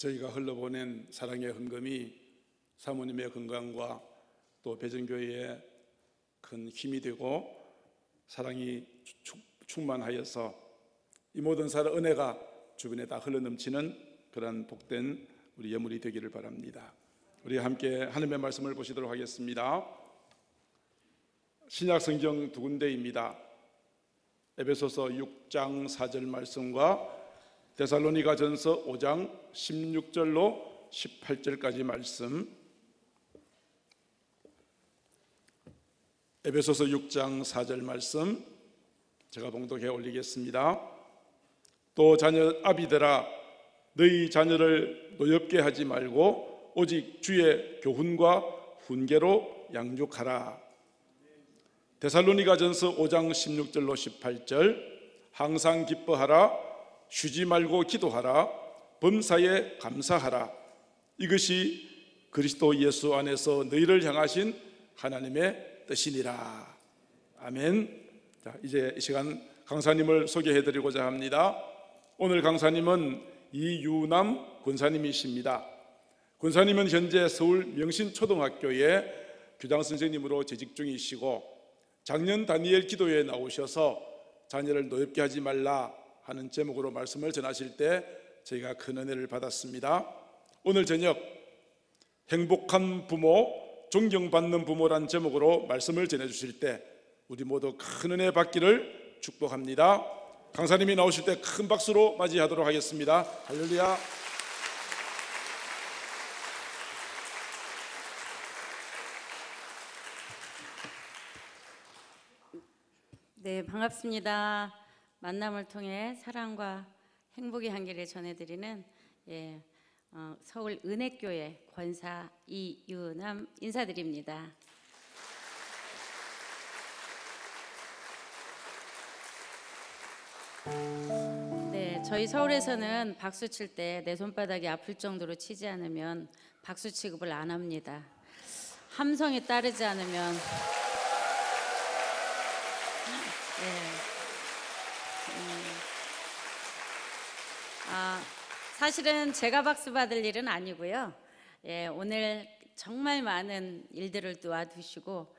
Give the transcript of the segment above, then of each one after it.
저희가 흘러보낸 사랑의 헌금이 사모님의 건강과 또 배정교회에 큰 힘이 되고 사랑이 충만하여서 이 모든 사랑 은혜가 주변에 다 흘러넘치는 그런 복된 우리 예물이 되기를 바랍니다. 우리 함께 하나님의 말씀을 보시도록 하겠습니다. 신약 성경 두 군데입니다. 에베소서 6장 4절 말씀과 데살로니가전서 5장 16절로 18절까지 말씀. 에베소서 6장 4절 말씀 제가 봉독해 올리겠습니다. 또 자녀 아비들아, 너희 자녀를 노엽게 하지 말고 오직 주의 교훈과 훈계로 양육하라. 데살로니가전서 5장 16절로 18절 항상 기뻐하라. 쉬지 말고 기도하라. 범사에 감사하라. 이것이 그리스도 예수 안에서 너희를 향하신 하나님의 뜻이니라. 아멘. 자, 이제 이 시간 강사님을 소개해드리고자 합니다. 오늘 강사님은 이유남 권사님이십니다. 권사님은 현재 서울 명신초등학교에 교장선생님으로 재직 중이시고 작년 다니엘 기도회에 나오셔서 자녀를 노엽게 하지 말라 하는 제목으로 말씀을 전하실 때 저희가 큰 은혜를 받았습니다. 오늘 저녁 행복한 부모, 존경받는 부모란 제목으로 말씀을 전해주실 때 우리 모두 큰 은혜 받기를 축복합니다. 강사님이 나오실 때 큰 박수로 맞이하도록 하겠습니다. 할렐루야. 네, 반갑습니다. 만남을 통해 사랑과 행복의 향기를 전해드리는 서울 은혜교회 권사 이유남 인사드립니다. 네, 저희 서울에서는 박수 칠 때 내 손바닥이 아플 정도로 치지 않으면 박수 취급을 안 합니다. 함성이 따르지 않으면 사실은 제가 박수 받을 일은 아니고요. 오늘 정말 많은 일들을 도와주시고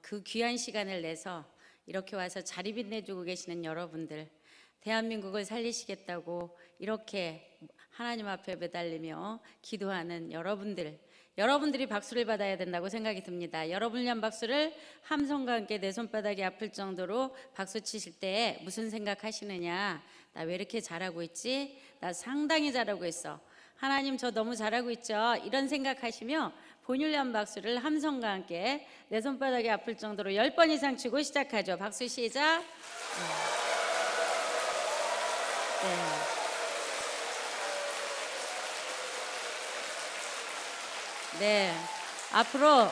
그 귀한 시간을 내서 이렇게 와서 자리 빛내주고 계시는 여러분들, 대한민국을 살리시겠다고 이렇게 하나님 앞에 매달리며 기도하는 여러분들이 박수를 받아야 된다고 생각이 듭니다. 여러분을 위한 박수를 함성과 함께 내 손바닥이 아플 정도로 박수 치실 때 무슨 생각하시느냐? 나 왜 이렇게 잘하고 있지? 나 상당히 잘하고 있어. 하나님 저 너무 잘하고 있죠? 이런 생각하시며 본인을 위한 박수를 함성과 함께 내 손바닥이 아플 정도로 10번 이상 치고 시작하죠. 박수 시작. 네, 앞으로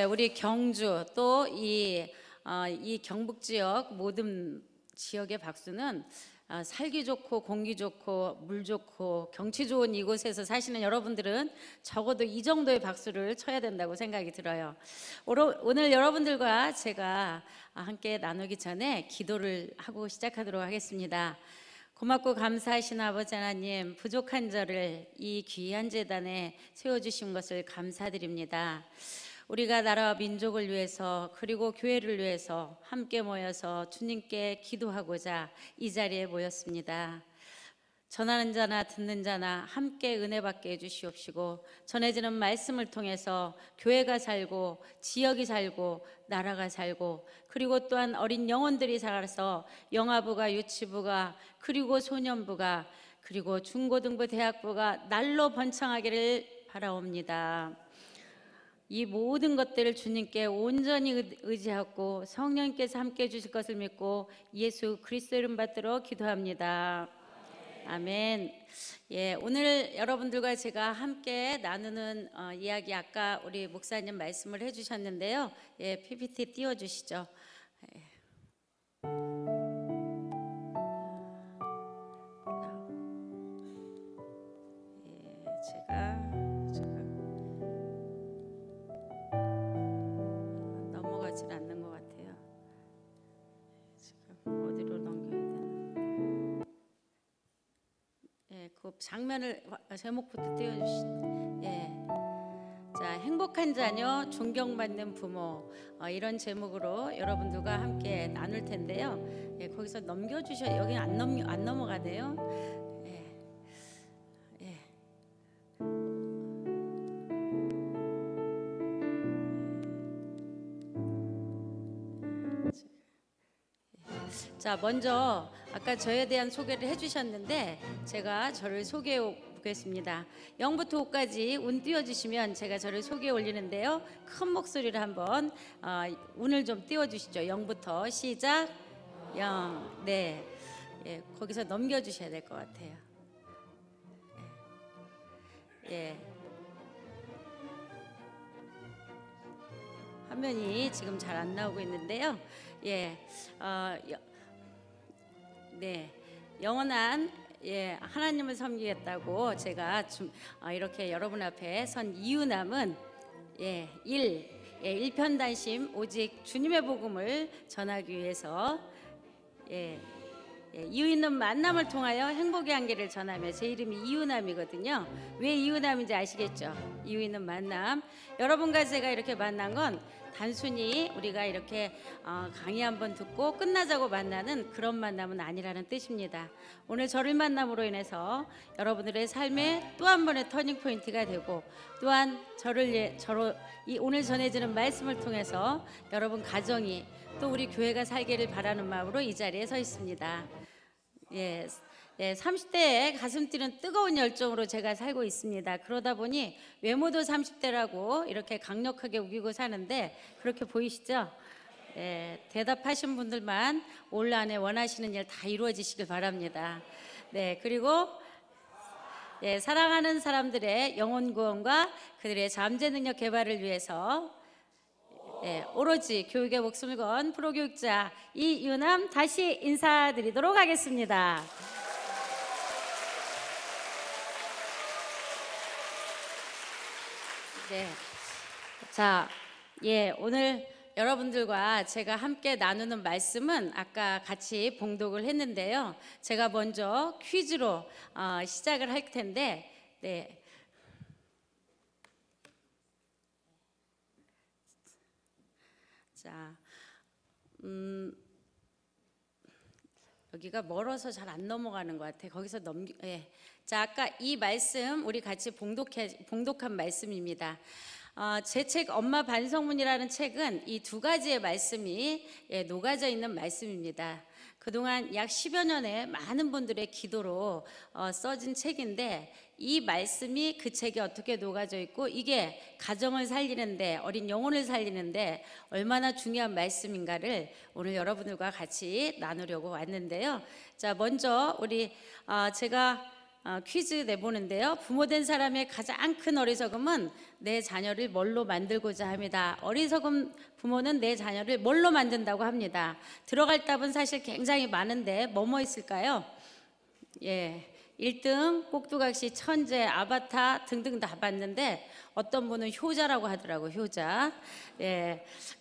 우리 경주 또 이 경북 지역 모든 지역의 박수는 살기 좋고 공기 좋고 물 좋고 경치 좋은 이곳에서 사시는 여러분들은 적어도 이 정도의 박수를 쳐야 된다고 생각이 들어요. 오늘 여러분들과 제가 함께 나누기 전에 기도를 하고 시작하도록 하겠습니다. 고맙고 감사하신 아버지 하나님, 부족한 저를 이 귀한 제단에 세워주신 것을 감사드립니다. 우리가 나라와 민족을 위해서 그리고 교회를 위해서 함께 모여서 주님께 기도하고자 이 자리에 모였습니다. 전하는 자나 듣는 자나 함께 은혜 받게 해주시옵시고 전해지는 말씀을 통해서 교회가 살고 지역이 살고 나라가 살고 그리고 또한 어린 영혼들이 살아서 영아부가 유치부가 그리고 소년부가 그리고 중고등부 대학부가 날로 번창하기를 바라옵니다. 이 모든 것들을 주님께 온전히 의지하고 성령께서 함께 해주실 것을 믿고 예수 그리스도 이름 받들어 기도합니다. 아멘. 오늘 여러분들과 제가 함께 나누는 이야기, 아까 우리 목사님 말씀을 해주셨는데요. PPT 띄워주시죠. 제가 넘어가질 않는 것 같아요. 지금 어디로 넘겨야 되나? 그 장면을 제목부터 띄워주시. 예. 자, 행복한 자녀, 존경받는 부모, 이런 제목으로 여러분들과 함께 나눌 텐데요. 예, 거기서 넘겨주셔. 여기 안 넘어가네요. 예. 예. 자, 먼저 아까 저에 대한 소개를 해주셨는데 제가 저를 소개해 보겠습니다. 0부터 5까지 운 띄워주시면 제가 저를 소개해 올리는데요. 큰 목소리로 한번 운을 좀 띄워주시죠. 0부터 시작. 0. 네. 예, 거기서 넘겨주셔야 될 것 같아요. 예. 화면이 지금 잘 안 나오고 있는데요. 예. 네, 영원한 하나님을 섬기겠다고 제가 이렇게 여러분 앞에 선 이유남은 1편단심 오직 주님의 복음을 전하기 위해서 이유 있는 만남을 통하여 행복의 한계를 전하며 제 이름이 이유남이거든요. 왜 이유남인지 아시겠죠? 이유 있는 만남. 여러분과 제가 이렇게 만난 건 단순히 우리가 이렇게 강의 한번 듣고 끝나자고 만나는 그런 만남은 아니라는 뜻입니다. 오늘 저를 만남으로 인해서 여러분들의 삶에 또 한 번의 터닝 포인트가 되고, 또한 오늘 전해지는 말씀을 통해서 여러분 가정이 또 우리 교회가 살기를 바라는 마음으로 이 자리에 서 있습니다. 30대에 가슴 뛰는 뜨거운 열정으로 제가 살고 있습니다. 그러다 보니 외모도 30대라고 이렇게 강력하게 우기고 사는데 그렇게 보이시죠? 대답하신 분들만 올 한해 원하시는 일 다 이루어지시길 바랍니다. 그리고 사랑하는 사람들의 영혼 구원과 그들의 잠재 능력 개발을 위해서 오로지 교육에 목숨을 건 프로교육자 이유남 다시 인사드리도록 하겠습니다. 자, 오늘 여러분들과 제가 함께 나누는 말씀은 아까 같이 봉독을 했는데요. 제가 먼저 퀴즈로 시작을 할 텐데, 자, 여기가 멀어서 잘 안 넘어가는 것 같아요. 거기서 자, 아까 이 말씀 우리 같이 봉독한 말씀입니다. 제 책 엄마 반성문이라는 책은 이 두 가지의 말씀이 녹아져 있는 말씀입니다. 그동안 약 10여 년의 많은 분들의 기도로 써진 책인데, 이 말씀이 그 책에 어떻게 녹아져 있고 이게 가정을 살리는데, 어린 영혼을 살리는데 얼마나 중요한 말씀인가를 오늘 여러분들과 같이 나누려고 왔는데요. 자, 먼저 제가 퀴즈 내보는데요. 부모된 사람의 가장 큰 어리석음은 내 자녀를 뭘로 만들고자 합니다. 어리석은 부모는 내 자녀를 뭘로 만든다고 합니다. 들어갈 답은 사실 굉장히 많은데 뭐뭐 있을까요? 1등 꼭두각시, 천재, 아바타 등등 다 봤는데 어떤 분은 효자라고 하더라고요. 효자.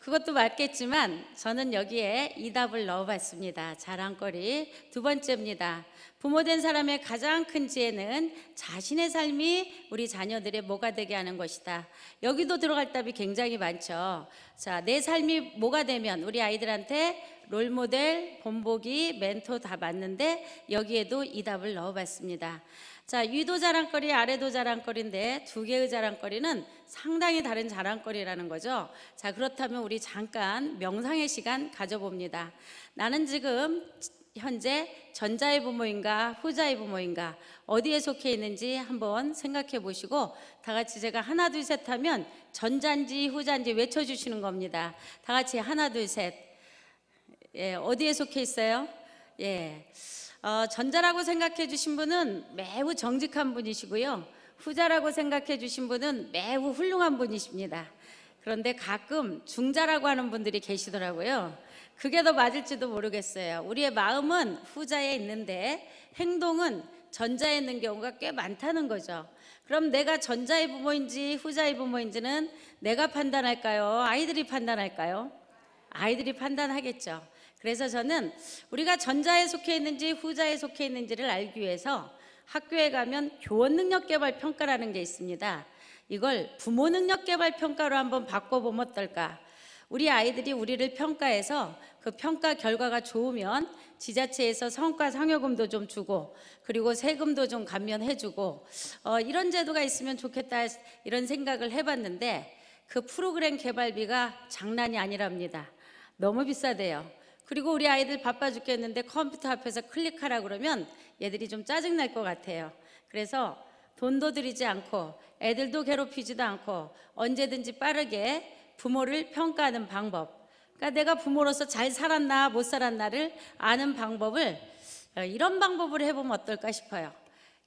그것도 맞겠지만 저는 여기에 이 답을 넣어봤습니다. 자랑거리. 두 번째입니다. 부모된 사람의 가장 큰 지혜는 자신의 삶이 우리 자녀들의 뭐가 되게 하는 것이다. 여기도 들어갈 답이 굉장히 많죠. 자, 내 삶이 뭐가 되면 우리 아이들한테 롤모델, 본보기, 멘토 다 맞는데 여기에도 이 답을 넣어봤습니다. 자, 위도 자랑거리, 아래도 자랑거리인데 두 개의 자랑거리는 상당히 다른 자랑거리라는 거죠. 자, 그렇다면 우리 잠깐 명상의 시간 가져봅니다. 나는 지금 현재 전자의 부모인가 후자의 부모인가 어디에 속해 있는지 한번 생각해 보시고 다 같이 제가 하나 둘 셋 하면 전자인지 후자인지 외쳐주시는 겁니다. 다 같이 하나 둘 셋. 어디에 속해 있어요? 전자라고 생각해 주신 분은 매우 정직한 분이시고요. 후자라고 생각해 주신 분은 매우 훌륭한 분이십니다. 그런데 가끔 중자라고 하는 분들이 계시더라고요. 그게 더 맞을지도 모르겠어요. 우리의 마음은 후자에 있는데 행동은 전자에 있는 경우가 꽤 많다는 거죠. 그럼 내가 전자의 부모인지 후자의 부모인지는 내가 판단할까요? 아이들이 판단할까요? 아이들이 판단하겠죠. 그래서 저는 우리가 전자에 속해 있는지 후자에 속해 있는지를 알기 위해서 학교에 가면 교원 능력 개발 평가라는 게 있습니다. 이걸 부모 능력 개발 평가로 한번 바꿔보면 어떨까? 우리 아이들이 우리를 평가해서 그 평가 결과가 좋으면 지자체에서 성과 상여금도 좀 주고, 그리고 세금도 좀 감면해주고, 이런 제도가 있으면 좋겠다 이런 생각을 해봤는데, 그 프로그램 개발비가 장난이 아니랍니다. 너무 비싸대요. 그리고 우리 아이들 바빠 죽겠는데 컴퓨터 앞에서 클릭하라 그러면 얘들이 좀 짜증날 것 같아요. 그래서 돈도 들이지 않고 애들도 괴롭히지도 않고 언제든지 빠르게 부모를 평가하는 방법, 그러니까 내가 부모로서 잘 살았나 못 살았나를 아는 방법을, 이런 방법을 해보면 어떨까 싶어요.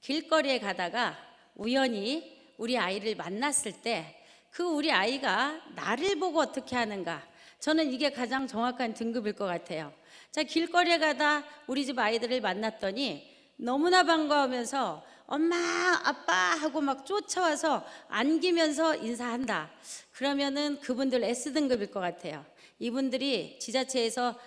길거리에 가다가 우연히 우리 아이를 만났을 때 그 우리 아이가 나를 보고 어떻게 하는가, 저는 이게 가장 정확한 등급일 것 같아요. 자, 길거리에 가다 우리 집 아이들을 만났더니 너무나 반가우면서 엄마, 아빠 하고 막 쫓아와서 안기면서 인사한다. 그러면은 그분들 S등급일 것 같아요. 이분들이 지자체에서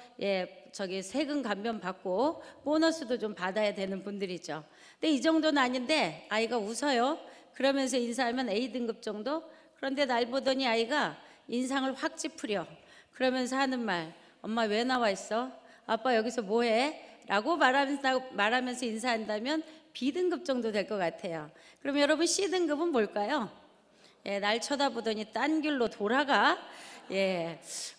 세금 감면 받고 보너스도 좀 받아야 되는 분들이죠. 근데 이 정도는 아닌데 아이가 웃어요. 그러면서 인사하면 A등급 정도? 그런데 날 보더니 아이가 인상을 확 찌푸려. 그러면서 하는 말, 엄마 왜 나와 있어? 아빠 여기서 뭐해? 라고 말하면서 인사한다면 B등급 정도 될 것 같아요. 그럼 여러분 C등급은 뭘까요? 날 쳐다보더니 딴 길로 돌아가.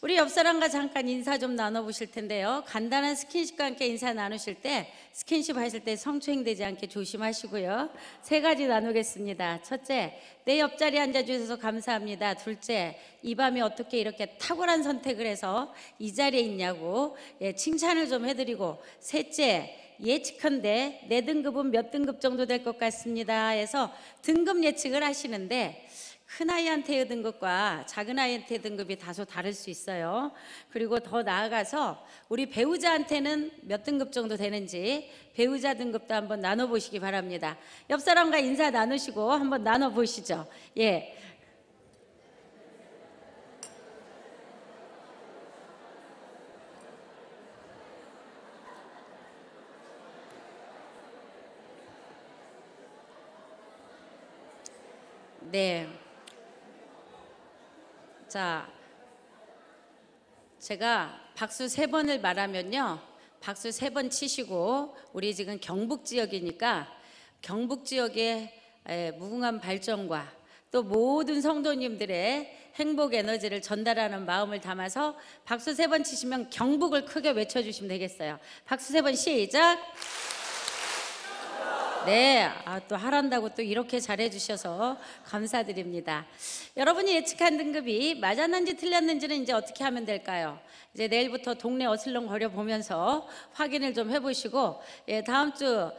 우리 옆 사람과 잠깐 인사 좀 나눠보실 텐데요. 간단한 스킨십과 함께 인사 나누실 때, 스킨십 하실 때 성추행되지 않게 조심하시고요. 3가지 나누겠습니다. 첫째, 내 옆자리에 앉아주셔서 감사합니다. 둘째, 이 밤에 어떻게 이렇게 탁월한 선택을 해서 이 자리에 있냐고 칭찬을 좀 해드리고, 셋째, 예측한데 내 등급은 몇 등급 정도 될 것 같습니다 해서 등급 예측을 하시는데, 큰 아이한테의 등급과 작은 아이한테의 등급이 다소 다를 수 있어요. 그리고 더 나아가서 우리 배우자한테는 몇 등급 정도 되는지 배우자 등급도 한번 나눠보시기 바랍니다. 옆 사람과 인사 나누시고 한번 나눠보시죠. 네. 자, 제가 박수 3번을 말하면요, 박수 3번 치시고, 우리 지금 경북 지역이니까 경북 지역의 무궁한 발전과 또 모든 성도님들의 행복 에너지를 전달하는 마음을 담아서 박수 3번 치시면 경북을 크게 외쳐주시면 되겠어요. 박수 3번 시작. 네, 또 하란다고 또 이렇게 잘해주셔서 감사드립니다. 여러분이 예측한 등급이 맞았는지 틀렸는지는 이제 어떻게 하면 될까요? 이제 내일부터 동네 어슬렁거려 보면서 확인을 좀 해보시고, 다음 주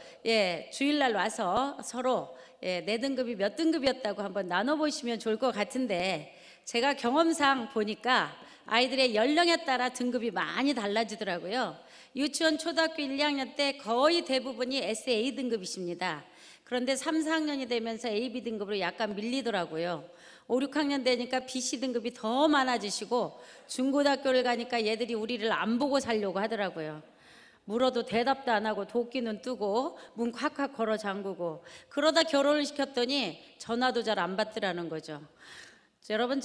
주일날 와서 서로 내 등급이 몇 등급이었다고 한번 나눠보시면 좋을 것 같은데, 제가 경험상 보니까 아이들의 연령에 따라 등급이 많이 달라지더라고요. 유치원 초등학교 1, 2학년 때 거의 대부분이 SA 등급이십니다. 그런데 3, 4학년이 되면서 AB 등급으로 약간 밀리더라고요. 5, 6학년 되니까 BC 등급이 더 많아지시고, 중고등학교를 가니까 얘들이 우리를 안 보고 살려고 하더라고요. 물어도 대답도 안 하고 도끼는 뜨고 문 콱콱 걸어 잠그고, 그러다 결혼을 시켰더니 전화도 잘 안 받더라는 거죠. 여러분,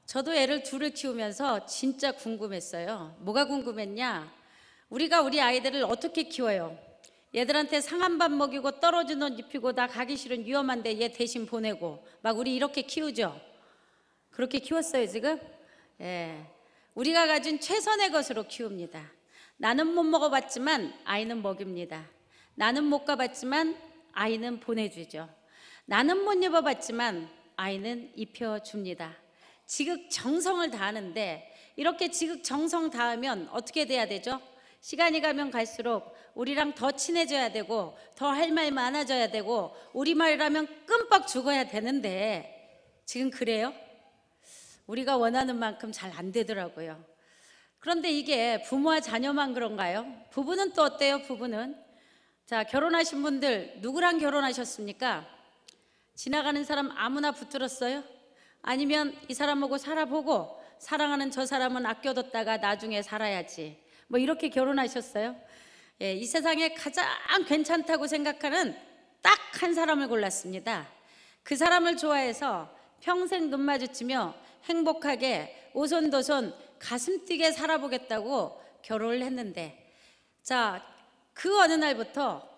저도 애를 둘을 키우면서 진짜 궁금했어요. 뭐가 궁금했냐? 우리가 우리 아이들을 어떻게 키워요? 얘들한테 상한 밥 먹이고 떨어진 옷 입히고 나 가기 싫은 위험한데 얘 대신 보내고 막 우리 이렇게 키우죠? 그렇게 키웠어요 지금? 우리가 가진 최선의 것으로 키웁니다. 나는 못 먹어봤지만 아이는 먹입니다. 나는 못 가봤지만 아이는 보내주죠. 나는 못 입어봤지만 아이는 입혀줍니다. 지극정성을 다하는데, 이렇게 지극정성 다하면 어떻게 돼야 되죠? 시간이 가면 갈수록 우리랑 더 친해져야 되고, 더 할 말 많아져야 되고, 우리말이라면 끔뻑 죽어야 되는데, 지금 그래요? 우리가 원하는 만큼 잘 안 되더라고요. 그런데 이게 부모와 자녀만 그런가요? 부부는 또 어때요? 부부는? 자, 결혼하신 분들 누구랑 결혼하셨습니까? 지나가는 사람 아무나 붙들었어요? 아니면 이 사람하고 살아보고 사랑하는 저 사람은 아껴뒀다가 나중에 살아야지, 뭐 이렇게 결혼하셨어요? 이 세상에 가장 괜찮다고 생각하는 딱 한 사람을 골랐습니다. 그 사람을 좋아해서 평생 눈 마주치며 행복하게 오손도손 가슴 뛰게 살아보겠다고 결혼을 했는데, 자, 그 어느 날부터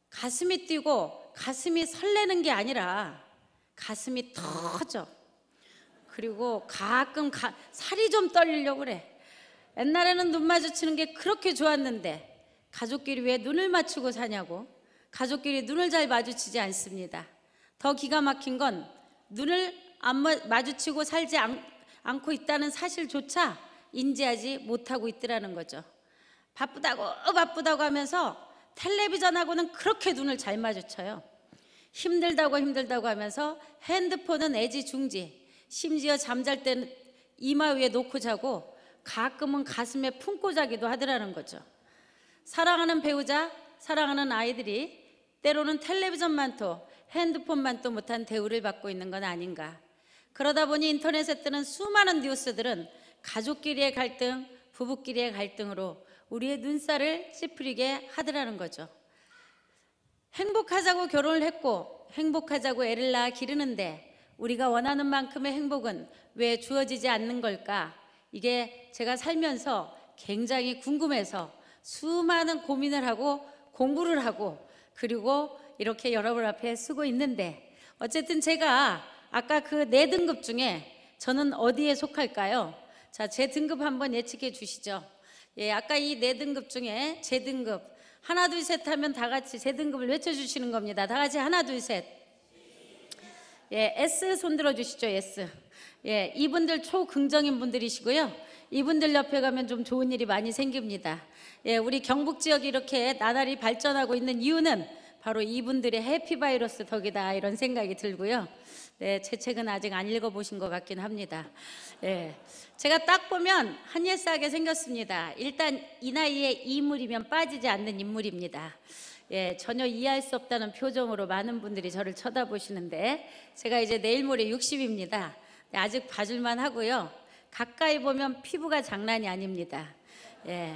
가슴이 뛰고 가슴이 설레는 게 아니라 가슴이 터져. 그리고 가끔 살이 좀 떨리려고 그래. 옛날에는 눈 마주치는 게 그렇게 좋았는데 가족끼리 왜 눈을 맞추고 사냐고. 가족끼리 눈을 잘 마주치지 않습니다. 더 기가 막힌 건 눈을 안 마주치고 살지 않고 있다는 사실조차 인지하지 못하고 있더라는 거죠. 바쁘다고 하면서 텔레비전하고는 그렇게 눈을 잘 마주쳐요. 힘들다고 하면서 핸드폰은 애지중지, 심지어 잠잘 때는 이마 위에 놓고 자고 가끔은 가슴에 품고 자기도 하더라는 거죠. 사랑하는 배우자, 사랑하는 아이들이 때로는 텔레비전만도 핸드폰만도 못한 대우를 받고 있는 건 아닌가. 그러다 보니 인터넷에 뜨는 수많은 뉴스들은 가족끼리의 갈등, 부부끼리의 갈등으로 우리의 눈살을 찌푸리게 하더라는 거죠. 행복하자고 결혼을 했고 행복하자고 애를 낳아 기르는데 우리가 원하는 만큼의 행복은 왜 주어지지 않는 걸까? 이게 제가 살면서 굉장히 궁금해서 수많은 고민을 하고 공부를 하고 그리고 이렇게 여러분 앞에 쓰고 있는데, 어쨌든 제가 아까 그 4등급 중에 저는 어디에 속할까요? 자, 제 등급 한번 예측해 주시죠. 예, 아까 이 4등급 중에 제 등급 하나 둘 셋 하면 다 같이 제 등급을 외쳐주시는 겁니다. 다 같이 하나 둘 셋. 예, S 손 들어주시죠. S. 예, 이분들 초긍정인 분들이시고요. 이분들 옆에 가면 좀 좋은 일이 많이 생깁니다. 예, 우리 경북 지역이 이렇게 나날이 발전하고 있는 이유는 바로 이분들의 해피바이러스 덕이다, 이런 생각이 들고요. 네, 제 책은 아직 안 읽어보신 것 같긴 합니다. 예, 제가 딱 보면 한예스하게 생겼습니다. 일단 이 나이에 이물이면 빠지지 않는 인물입니다. 예, 전혀 이해할 수 없다는 표정으로 많은 분들이 저를 쳐다보시는데, 제가 이제 내일 모레 60입니다. 아직 봐줄만 하고요. 가까이 보면 피부가 장난이 아닙니다. 예,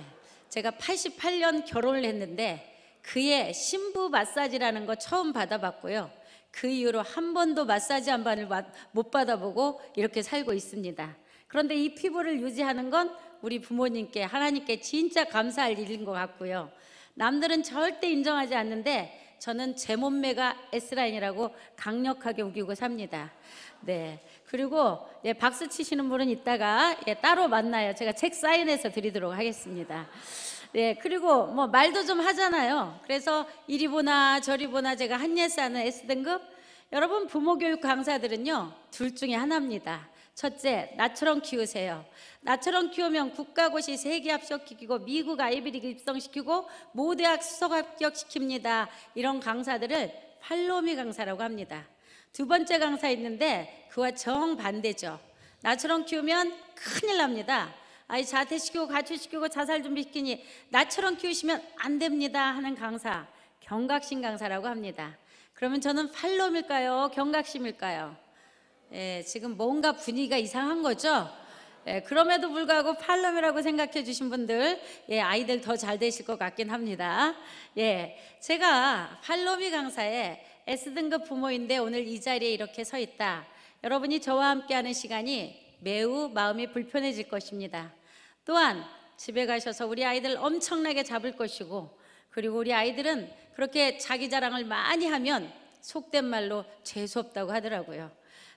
제가 88년 결혼을 했는데 그의 신부 마사지라는 거 처음 받아봤고요. 그 이후로 한 번도 마사지 한 번을 못 받아보고 이렇게 살고 있습니다. 그런데 이 피부를 유지하는 건 우리 부모님께, 하나님께 진짜 감사할 일인 것 같고요. 남들은 절대 인정하지 않는데 저는 제 몸매가 S라인이라고 강력하게 우기고 삽니다. 네, 그리고 예, 박수 치시는 분은 이따가 예, 따로 만나요. 제가 책 사인해서 드리도록 하겠습니다. 예, 그리고 뭐 말도 좀 하잖아요. 그래서 이리 보나 저리 보나 제가 한예스 하는 S등급. 여러분, 부모교육 강사들은요, 둘 중에 하나입니다. 첫째, 나처럼 키우세요. 나처럼 키우면 국가고시 세계 합격시키고 미국 아이비리그 입성시키고 모대학 수석 합격시킵니다. 이런 강사들을 팔로미 강사라고 합니다. 두 번째 강사 있는데 그와 정반대죠. 나처럼 키우면 큰일 납니다. 아이 자퇴시키고 가출시키고 자살 준비시키니 나처럼 키우시면 안 됩니다 하는 강사, 경각심 강사라고 합니다. 그러면 저는 팔로미일까요? 경각심일까요? 예, 지금 뭔가 분위기가 이상한 거죠? 예, 그럼에도 불구하고 팔로미라고 생각해 주신 분들, 예, 아이들 더 잘 되실 것 같긴 합니다. 예, 제가 팔로미 강사의 S등급 부모인데 오늘 이 자리에 이렇게 서 있다. 여러분이 저와 함께하는 시간이 매우 마음이 불편해질 것입니다. 또한 집에 가셔서 우리 아이들 엄청나게 잡을 것이고, 그리고 우리 아이들은 그렇게 자기 자랑을 많이 하면 속된 말로 재수없다고 하더라고요.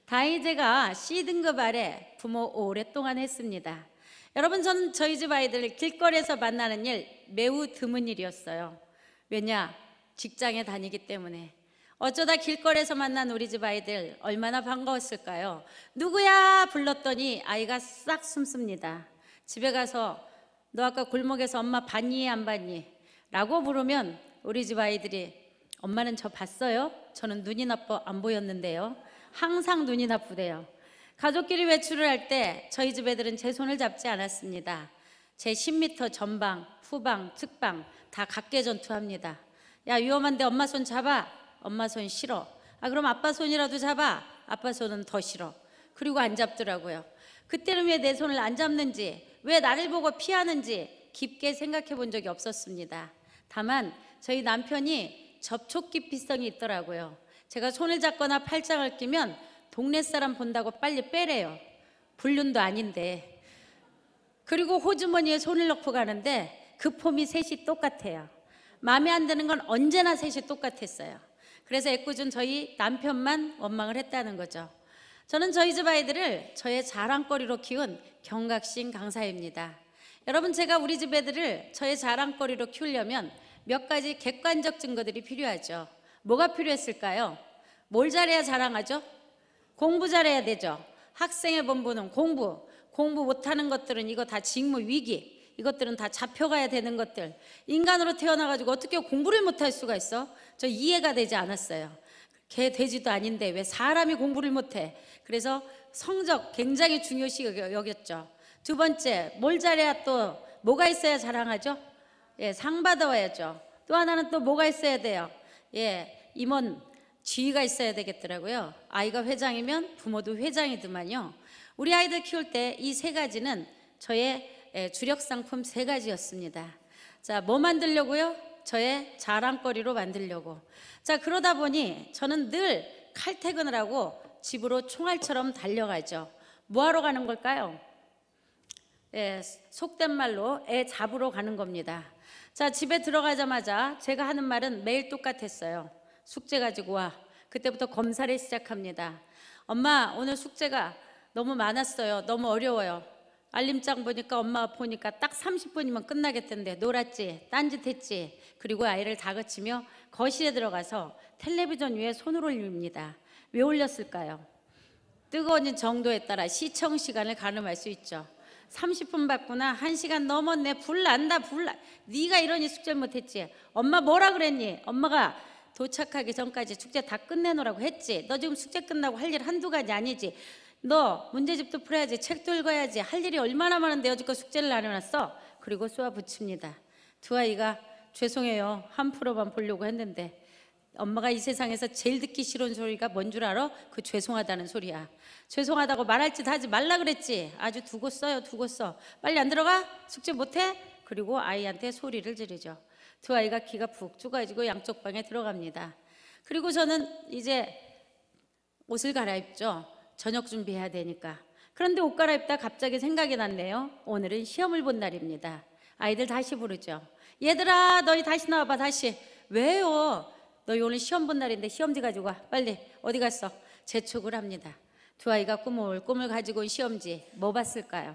다행히 제가 C등급 아래 부모 오랫동안 했습니다. 여러분, 저는 저희 집 아이들 길거리에서 만나는 일 매우 드문 일이었어요. 왜냐? 직장에 다니기 때문에. 어쩌다 길거리에서 만난 우리 집 아이들 얼마나 반가웠을까요? 누구야 불렀더니 아이가 싹 숨습니다. 집에 가서 너 아까 골목에서 엄마 봤니 안 봤니? 라고 물으면 우리 집 아이들이 엄마는 저 봤어요? 저는 눈이 나빠 안 보였는데요. 항상 눈이 나쁘대요. 가족끼리 외출을 할 때 저희 집 애들은 제 손을 잡지 않았습니다. 제 10m 전방, 후방, 측방 다 각계전투합니다. 야, 위험한데 엄마 손 잡아. 엄마 손 싫어. 아, 그럼 아빠 손이라도 잡아. 아빠 손은 더 싫어. 그리고 안 잡더라고요. 그때는 왜 내 손을 안 잡는지, 왜 나를 보고 피하는지 깊게 생각해 본 적이 없었습니다. 다만 저희 남편이 접촉기피성이 있더라고요. 제가 손을 잡거나 팔짱을 끼면 동네 사람 본다고 빨리 빼래요. 불륜도 아닌데. 그리고 호주머니에 손을 넣고 가는데 그 폼이 셋이 똑같아요. 마음에 안 드는 건 언제나 셋이 똑같았어요. 그래서 애꿎은 저희 남편만 원망을 했다는 거죠. 저는 저희 집 아이들을 저의 자랑거리로 키운 경각심 강사입니다. 여러분, 제가 우리 집 애들을 저의 자랑거리로 키우려면 몇 가지 객관적 증거들이 필요하죠. 뭐가 필요했을까요? 뭘 잘해야 자랑하죠? 공부 잘해야 되죠. 학생의 본분은 공부 못하는 것들은 이거 다 직무 위기, 이것들은 다 잡혀가야 되는 것들. 인간으로 태어나가지고 어떻게 공부를 못할 수가 있어? 저 이해가 되지 않았어요. 개 돼지도 아닌데 왜 사람이 공부를 못해? 그래서 성적 굉장히 중요시 여겼죠. 두 번째, 뭘 잘해야 또 뭐가 있어야 자랑하죠? 예, 상 받아와야죠. 또 하나는 또 뭐가 있어야 돼요? 예, 임원 지위가 있어야 되겠더라고요. 아이가 회장이면 부모도 회장이더만요. 우리 아이들 키울 때 이 세 가지는 저의 주력 상품 세 가지였습니다. 자, 뭐 만들려고요? 저의 자랑거리로 만들려고. 자, 그러다 보니 저는 늘 칼퇴근을 하고 집으로 총알처럼 달려가죠. 뭐 하러 가는 걸까요? 예, 속된 말로 애 잡으러 가는 겁니다. 자, 집에 들어가자마자 제가 하는 말은 매일 똑같았어요. 숙제 가지고 와. 그때부터 검사를 시작합니다. 엄마, 오늘 숙제가 너무 많았어요. 너무 어려워요. 알림장 보니까 엄마가 보니까 딱 30분이면 끝나겠던데 놀았지? 딴짓했지? 그리고 아이를 다그치며 거실에 들어가서 텔레비전 위에 손을 올립니다. 왜 올렸을까요? 뜨거워진 정도에 따라 시청 시간을 가늠할 수 있죠. 30분 받구나. 1시간 넘었네. 불난다. 네가 이러니 숙제를 못했지. 엄마 뭐라 그랬니? 엄마가 도착하기 전까지 숙제 다 끝내놓으라고 했지. 너 지금 숙제 끝나고 할 일 한두 가지 아니지. 너 문제집도 풀어야지. 책도 읽어야지. 할 일이 얼마나 많은데 여지껏 숙제를 안 해놨어. 그리고 쏘아 붙입니다. 두 아이가 죄송해요. 한 프로만 보려고 했는데. 엄마가 이 세상에서 제일 듣기 싫은 소리가 뭔 줄 알아? 그 죄송하다는 소리야. 죄송하다고 말할 짓 하지 말라 그랬지. 아주 두고 써요. 두고 써. 빨리 안 들어가? 숙제 못해? 그리고 아이한테 소리를 지르죠. 두 아이가 기가 푹 죽어가지고 양쪽 방에 들어갑니다. 그리고 저는 이제 옷을 갈아입죠. 저녁 준비해야 되니까. 그런데 옷 갈아입다 갑자기 생각이 났네요. 오늘은 시험을 본 날입니다. 아이들 다시 부르죠. 얘들아, 너희 다시 나와봐. 다시. 왜요? 너희 오늘 시험 본 날인데 시험지 가지고 와. 빨리. 어디 갔어? 재촉을 합니다. 두 아이가 꾸물꾸물 가지고 온 시험지 뭐 봤을까요?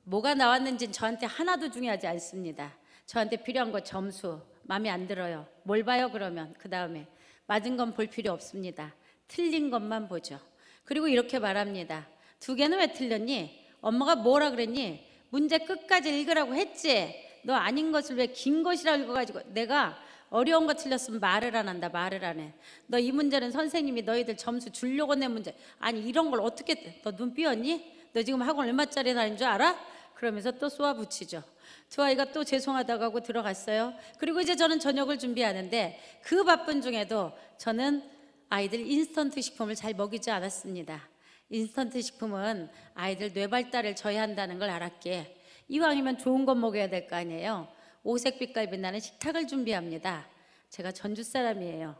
뭐가 나왔는지는 저한테 하나도 중요하지 않습니다. 저한테 필요한 거 점수. 마음에 안 들어요. 뭘 봐요 그러면? 그 다음에 맞은 건 볼 필요 없습니다. 틀린 것만 보죠. 그리고 이렇게 말합니다. 두 개는 왜 틀렸니? 엄마가 뭐라 그랬니? 문제 끝까지 읽으라고 했지. 너 아닌 것을 왜 긴 것이라 읽어가지고. 내가 어려운 거 틀렸으면 말을 안 한다. 말을 안 해. 너 이 문제는 선생님이 너희들 점수 주려고 낸 문제. 아니 이런 걸 어떻게. 너 눈 삐었니? 너 지금 학원 얼마짜리 다닌 줄 알아? 그러면서 또 쏘아붙이죠. 두 아이가 또 죄송하다고 하고 들어갔어요. 그리고 이제 저는 저녁을 준비하는데 그 바쁜 중에도 저는 아이들 인스턴트 식품을 잘 먹이지 않았습니다. 인스턴트 식품은 아이들 뇌 발달을 저해한다는 걸 알았기에 이왕이면 좋은 거 먹여야 될 거 아니에요. 오색 빛깔 빛나는 식탁을 준비합니다. 제가 전주 사람이에요.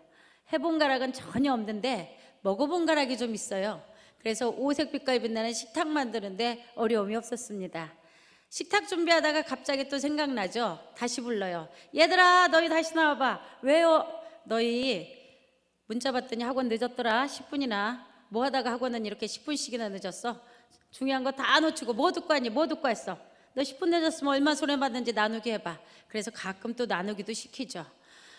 해본 가락은 전혀 없는데 먹어본 가락이 좀 있어요. 그래서 오색 빛깔 빛나는 식탁 만드는데 어려움이 없었습니다. 식탁 준비하다가 갑자기 또 생각나죠. 다시 불러요. 얘들아, 너희 다시 나와봐. 왜요? 너희 문자 봤더니 학원 늦었더라. 10분이나. 뭐 하다가 학원은 이렇게 10분씩이나 늦었어? 중요한 거 다 놓치고 뭐 듣고 왔니? 뭐 듣고 왔어? 너 10분 늦었으면 얼마나 손해받는지 나누게 해봐. 그래서 가끔 또 나누기도 시키죠.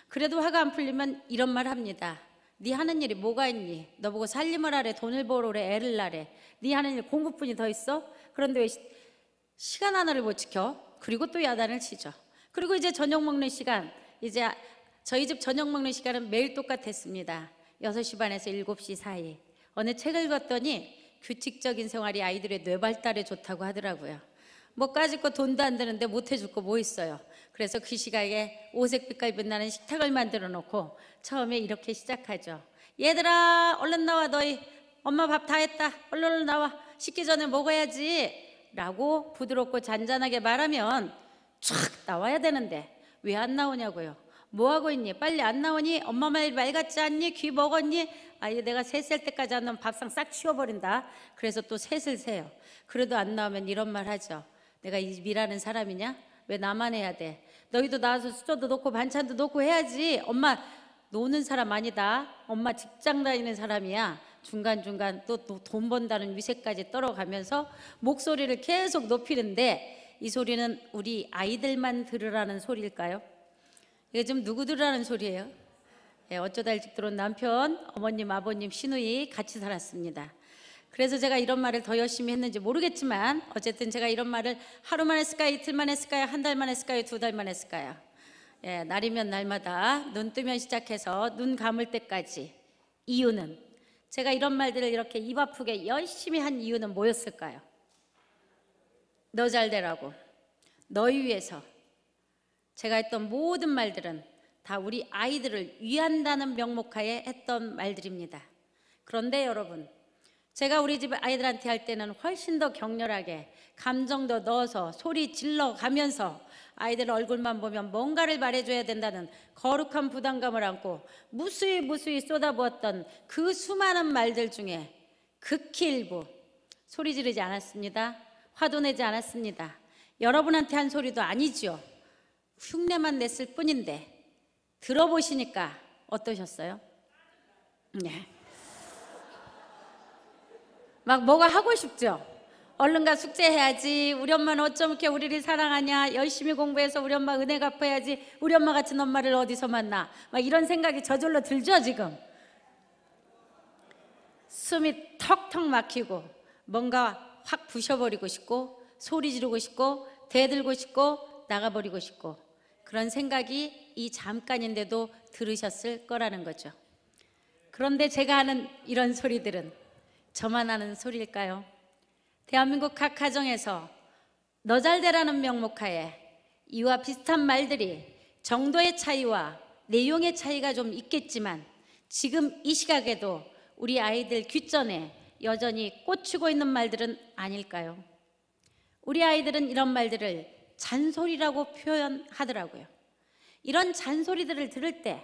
그래도 화가 안 풀리면 이런 말 합니다. 네 하는 일이 뭐가 있니? 너 보고 살림을 하래, 돈을 벌어래, 애를 낳으래. 네 하는 일 공부뿐이 더 있어? 그런데 왜 시간 하나를 못 지켜? 그리고 또 야단을 치죠. 그리고 이제 저녁 먹는 시간, 이제 저희 집 저녁 먹는 시간은 매일 똑같았습니다. 6시 반에서 7시 사이. 어느 책을 읽었더니 규칙적인 생활이 아이들의 뇌 발달에 좋다고 하더라고요. 뭐 까짓 거 돈도 안 드는데 못 해줄 거 뭐 있어요. 그래서 그 시각에 오색 빛깔 빛나는 식탁을 만들어 놓고 처음에 이렇게 시작하죠. 얘들아, 얼른 나와. 너희 엄마 밥 다 했다. 얼른 나와. 식기 전에 먹어야지 라고 부드럽고 잔잔하게 말하면 촥 나와야 되는데 왜 안 나오냐고요. 뭐 하고 있니? 빨리 안 나오니? 엄마 말 같지 않니? 귀 먹었니? 아, 이거 내가 새 셀 때까지 안 나오면 밥상 싹 치워버린다. 그래서 또 셋을 세요. 그래도 안 나오면 이런 말 하죠. 내가 이 일하는 사람이냐? 왜 나만 해야 돼? 너희도 나와서 수저도 놓고 반찬도 놓고 해야지. 엄마 노는 사람 아니다. 엄마 직장 다니는 사람이야. 중간중간 또 돈 번다는 위세까지 떨어가면서 목소리를 계속 높이는데, 이 소리는 우리 아이들만 들으라는 소리일까요? 이게 좀 누구 들으라는 소리예요? 예, 어쩌다 일찍 들어온 남편, 어머님, 아버님, 시누이 같이 살았습니다. 그래서 제가 이런 말을 더 열심히 했는지 모르겠지만 어쨌든 제가 이런 말을 하루만 했을까요? 이틀만 했을까요? 한 달만 했을까요? 두 달만 했을까요? 예, 날이면 날마다 눈 뜨면 시작해서 눈 감을 때까지. 이유는, 제가 이런 말들을 이렇게 입 아프게 열심히 한 이유는 뭐였을까요? 너 잘 되라고, 너희 위해서. 제가 했던 모든 말들은 다 우리 아이들을 위한다는 명목하에 했던 말들입니다. 그런데 여러분, 제가 우리 집 아이들한테 할 때는 훨씬 더 격렬하게 감정도 넣어서 소리 질러 가면서 아이들 얼굴만 보면 뭔가를 말해줘야 된다는 거룩한 부담감을 안고 무수히 쏟아부었던 그 수많은 말들 중에 극히 일부, 소리 지르지 않았습니다. 화도 내지 않았습니다. 여러분한테 한 소리도 아니죠. 흉내만 냈을 뿐인데 들어보시니까 어떠셨어요? 네. 막 뭐가 하고 싶죠? 얼른 가 숙제해야지. 우리 엄마는 어쩜 이렇게 우리를 사랑하냐. 열심히 공부해서 우리 엄마 은혜 갚아야지. 우리 엄마 같은 엄마를 어디서 만나. 막 이런 생각이 저절로 들죠 지금. 숨이 턱턱 막히고 뭔가 확 부셔버리고 싶고 소리 지르고 싶고 대들고 싶고 나가버리고 싶고, 그런 생각이 이 잠깐인데도 들으셨을 거라는 거죠. 그런데 제가 하는 이런 소리들은 저만 하는 소리일까요? 대한민국 각 가정에서 너 잘 되라는 명목하에 이와 비슷한 말들이 정도의 차이와 내용의 차이가 좀 있겠지만 지금 이 시각에도 우리 아이들 귓전에 여전히 꽂히고 있는 말들은 아닐까요? 우리 아이들은 이런 말들을 잔소리라고 표현하더라고요. 이런 잔소리들을 들을 때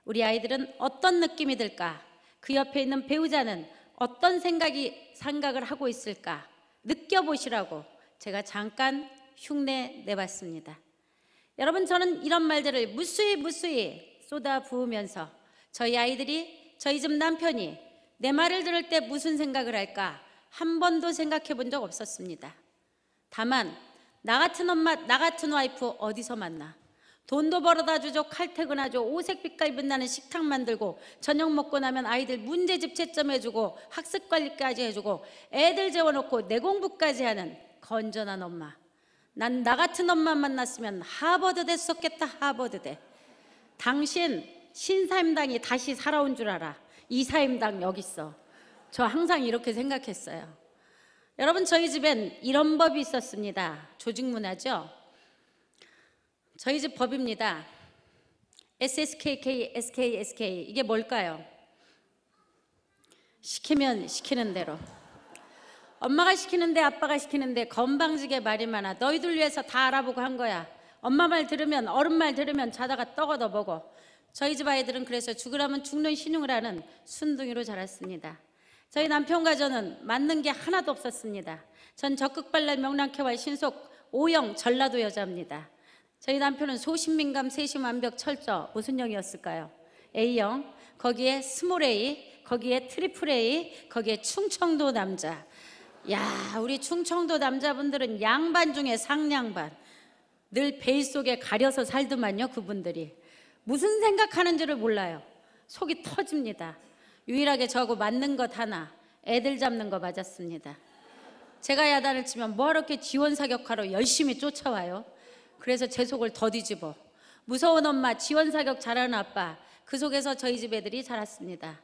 우리 아이들은 어떤 느낌이 들까? 그 옆에 있는 배우자는 어떤 생각을 하고 있을까? 느껴보시라고 제가 잠깐 흉내 내봤습니다. 여러분, 저는 이런 말들을 무수히 쏟아 부으면서 저희 아이들이, 저희 집 남편이 내 말을 들을 때 무슨 생각을 할까 한 번도 생각해 본 적 없었습니다. 다만 나 같은 엄마, 나 같은 와이프 어디서 만나? 돈도 벌어다 주죠. 칼퇴근하죠. 오색 빛깔 빛나는 식탁 만들고 저녁 먹고 나면 아이들 문제집 채점해주고 학습관리까지 해주고 애들 재워놓고 내 공부까지 하는 건전한 엄마. 난 나 같은 엄마 만났으면 하버드 됐었겠다. 하버드대. 당신 신사임당이 다시 살아온 줄 알아. 이사임당 여기 있어. 저 항상 이렇게 생각했어요. 여러분, 저희 집엔 이런 법이 있었습니다. 조직문화죠. 저희 집 법입니다. SSKK, SKSK. 이게 뭘까요? 시키면 시키는 대로. 엄마가 시키는데 아빠가 시키는데 건방지게 말이 많아. 너희들 위해서 다 알아보고 한 거야. 엄마 말 들으면, 어른 말 들으면 자다가 떡어도 보고. 저희 집 아이들은 그래서 죽으라면 죽는 신용을 하는 순둥이로 자랐습니다. 저희 남편과 저는 맞는 게 하나도 없었습니다. 전 적극발랄 명랑케와 신속 O형 전라도 여자입니다. 저희 남편은 소신민감 세심완벽 철저. 무슨 형이었을까요? A형. 거기에 스몰 A, 거기에 트리플 A, 거기에 충청도 남자. 야, 우리 충청도 남자분들은 양반 중에 상양반. 늘 베일 속에 가려서 살더만요. 그분들이 무슨 생각하는지를 몰라요. 속이 터집니다. 유일하게 저하고 맞는 것 하나, 애들 잡는 거 맞았습니다. 제가 야단을 치면 뭐하러 이렇게 지원 사격하러 열심히 쫓아와요? 그래서 제 속을 더 뒤집어. 무서운 엄마, 지원 사격 잘하는 아빠. 그 속에서 저희 집 애들이 자랐습니다.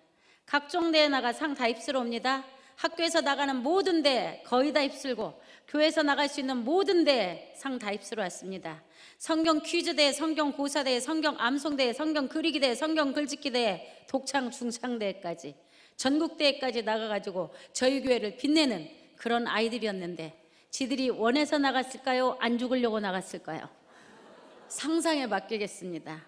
각종 대회 나가 상 다 휩쓸어옵니다. 학교에서 나가는 모든 대회 거의 다 휩쓸고, 교회에서 나갈 수 있는 모든 대회 상 다 휩쓸어 왔습니다. 성경 퀴즈 대회, 성경 고사 대회, 성경 암송 대회, 성경 그리기 대회, 성경 글짓기 대회, 독창 중창 대회까지 전국 대회까지 나가가지고 저희 교회를 빛내는 그런 아이들이었는데, 지들이 원해서 나갔을까요? 안 죽으려고 나갔을까요? 상상에 맡기겠습니다.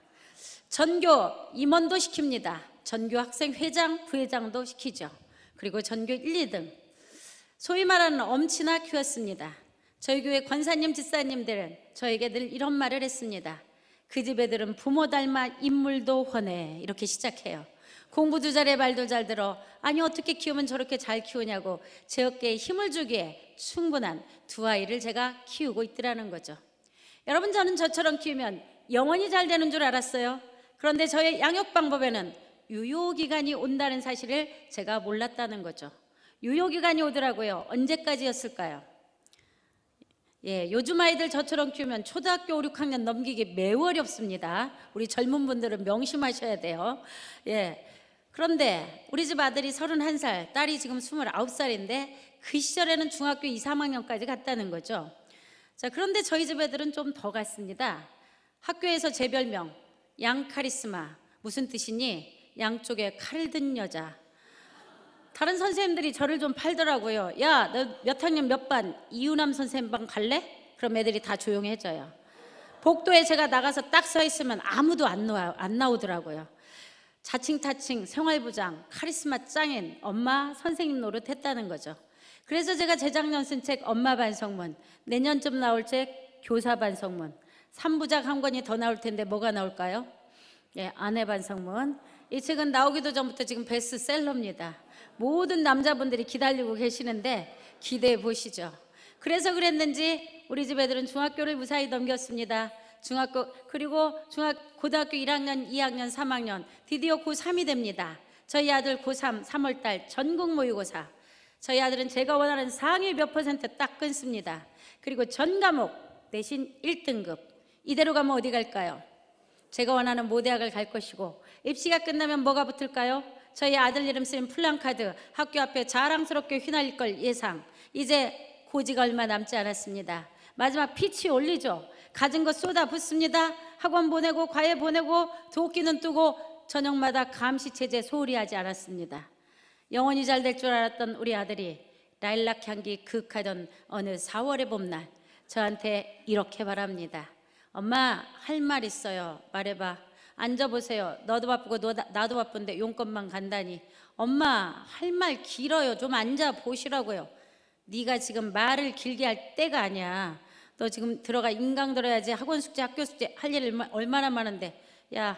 전교 임원도 시킵니다. 전교 학생 회장, 부회장도 시키죠. 그리고 전교 1, 2등. 소위 말하는 엄친아 키웠습니다. 저희 교회 권사님, 집사님들은 저에게 늘 이런 말을 했습니다. 그 집 애들은 부모 닮아 인물도 훤해. 이렇게 시작해요. 공부도 잘해, 말도 잘 들어. 아니 어떻게 키우면 저렇게 잘 키우냐고 제 어깨에 힘을 주기에 충분한 두 아이를 제가 키우고 있더라는 거죠. 여러분, 저는 저처럼 키우면 영원히 잘 되는 줄 알았어요. 그런데 저의 양육 방법에는 유효기간이 온다는 사실을 제가 몰랐다는 거죠. 유효기간이 오더라고요. 언제까지였을까요? 요즘 아이들 저처럼 키우면 초등학교 5, 6학년 넘기기 매우 어렵습니다. 우리 젊은 분들은 명심하셔야 돼요. 그런데 우리 집 아들이 31살, 딸이 지금 29살인데 그 시절에는 중학교 2, 3학년까지 갔다는 거죠. 자, 그런데 저희 집 애들은 좀 더 갔습니다. 학교에서 제 별명 양카리스마. 무슨 뜻이니? 양쪽에 칼을 든 여자. 다른 선생님들이 저를 좀 팔더라고요. 야, 너 몇 학년 몇 반? 이유남 선생님 반 갈래? 그럼 애들이 다 조용해져요. 복도에 제가 나가서 딱 서 있으면 아무도 안 나오더라고요. 자칭타칭 생활부장 카리스마 짱인 엄마 선생님 노릇했다는 거죠. 그래서 제가 재작년 쓴 책 엄마 반성문, 내년쯤 나올 책 교사 반성문, 3부작 한 권이 더 나올 텐데 뭐가 나올까요? 아내 반성문. 이 책은 나오기도 전부터 지금 베스트셀러입니다. 모든 남자분들이 기다리고 계시는데 기대해 보시죠. 그래서 그랬는지 우리 집 애들은 중학교를 무사히 넘겼습니다. 그리고 고등학교 1학년, 2학년, 3학년, 드디어 고3이 됩니다. 저희 아들 고3 3월달 전국 모의고사. 저희 아들은 제가 원하는 상위 몇 % 딱 끊습니다. 그리고 전 과목 내신 1등급. 이대로 가면 어디 갈까요? 제가 원하는 모대학을 갈 것이고, 입시가 끝나면 뭐가 붙을까요? 저희 아들 이름 쓰인 플랜카드, 학교 앞에 자랑스럽게 휘날릴 걸 예상. 이제 고지가 얼마 남지 않았습니다. 마지막 피치 올리죠. 가진 것 쏟아 붓습니다. 학원 보내고 과외 보내고 도끼는 뜨고 저녁마다 감시체제 소홀히 하지 않았습니다. 영원히 잘 될 줄 알았던 우리 아들이 라일락 향기 그윽하던 어느 4월의 봄날 저한테 이렇게 말합니다. 엄마, 할 말 있어요. 말해봐. 앉아보세요. 너도 바쁘고 나도 바쁜데 용건만 간다니. 엄마, 할 말 길어요. 좀 앉아보시라고요. 네가 지금 말을 길게 할 때가 아니야. 너 지금 들어가 인강 들어야지. 학원 숙제, 학교 숙제 할 일 얼마나 많은데. 야,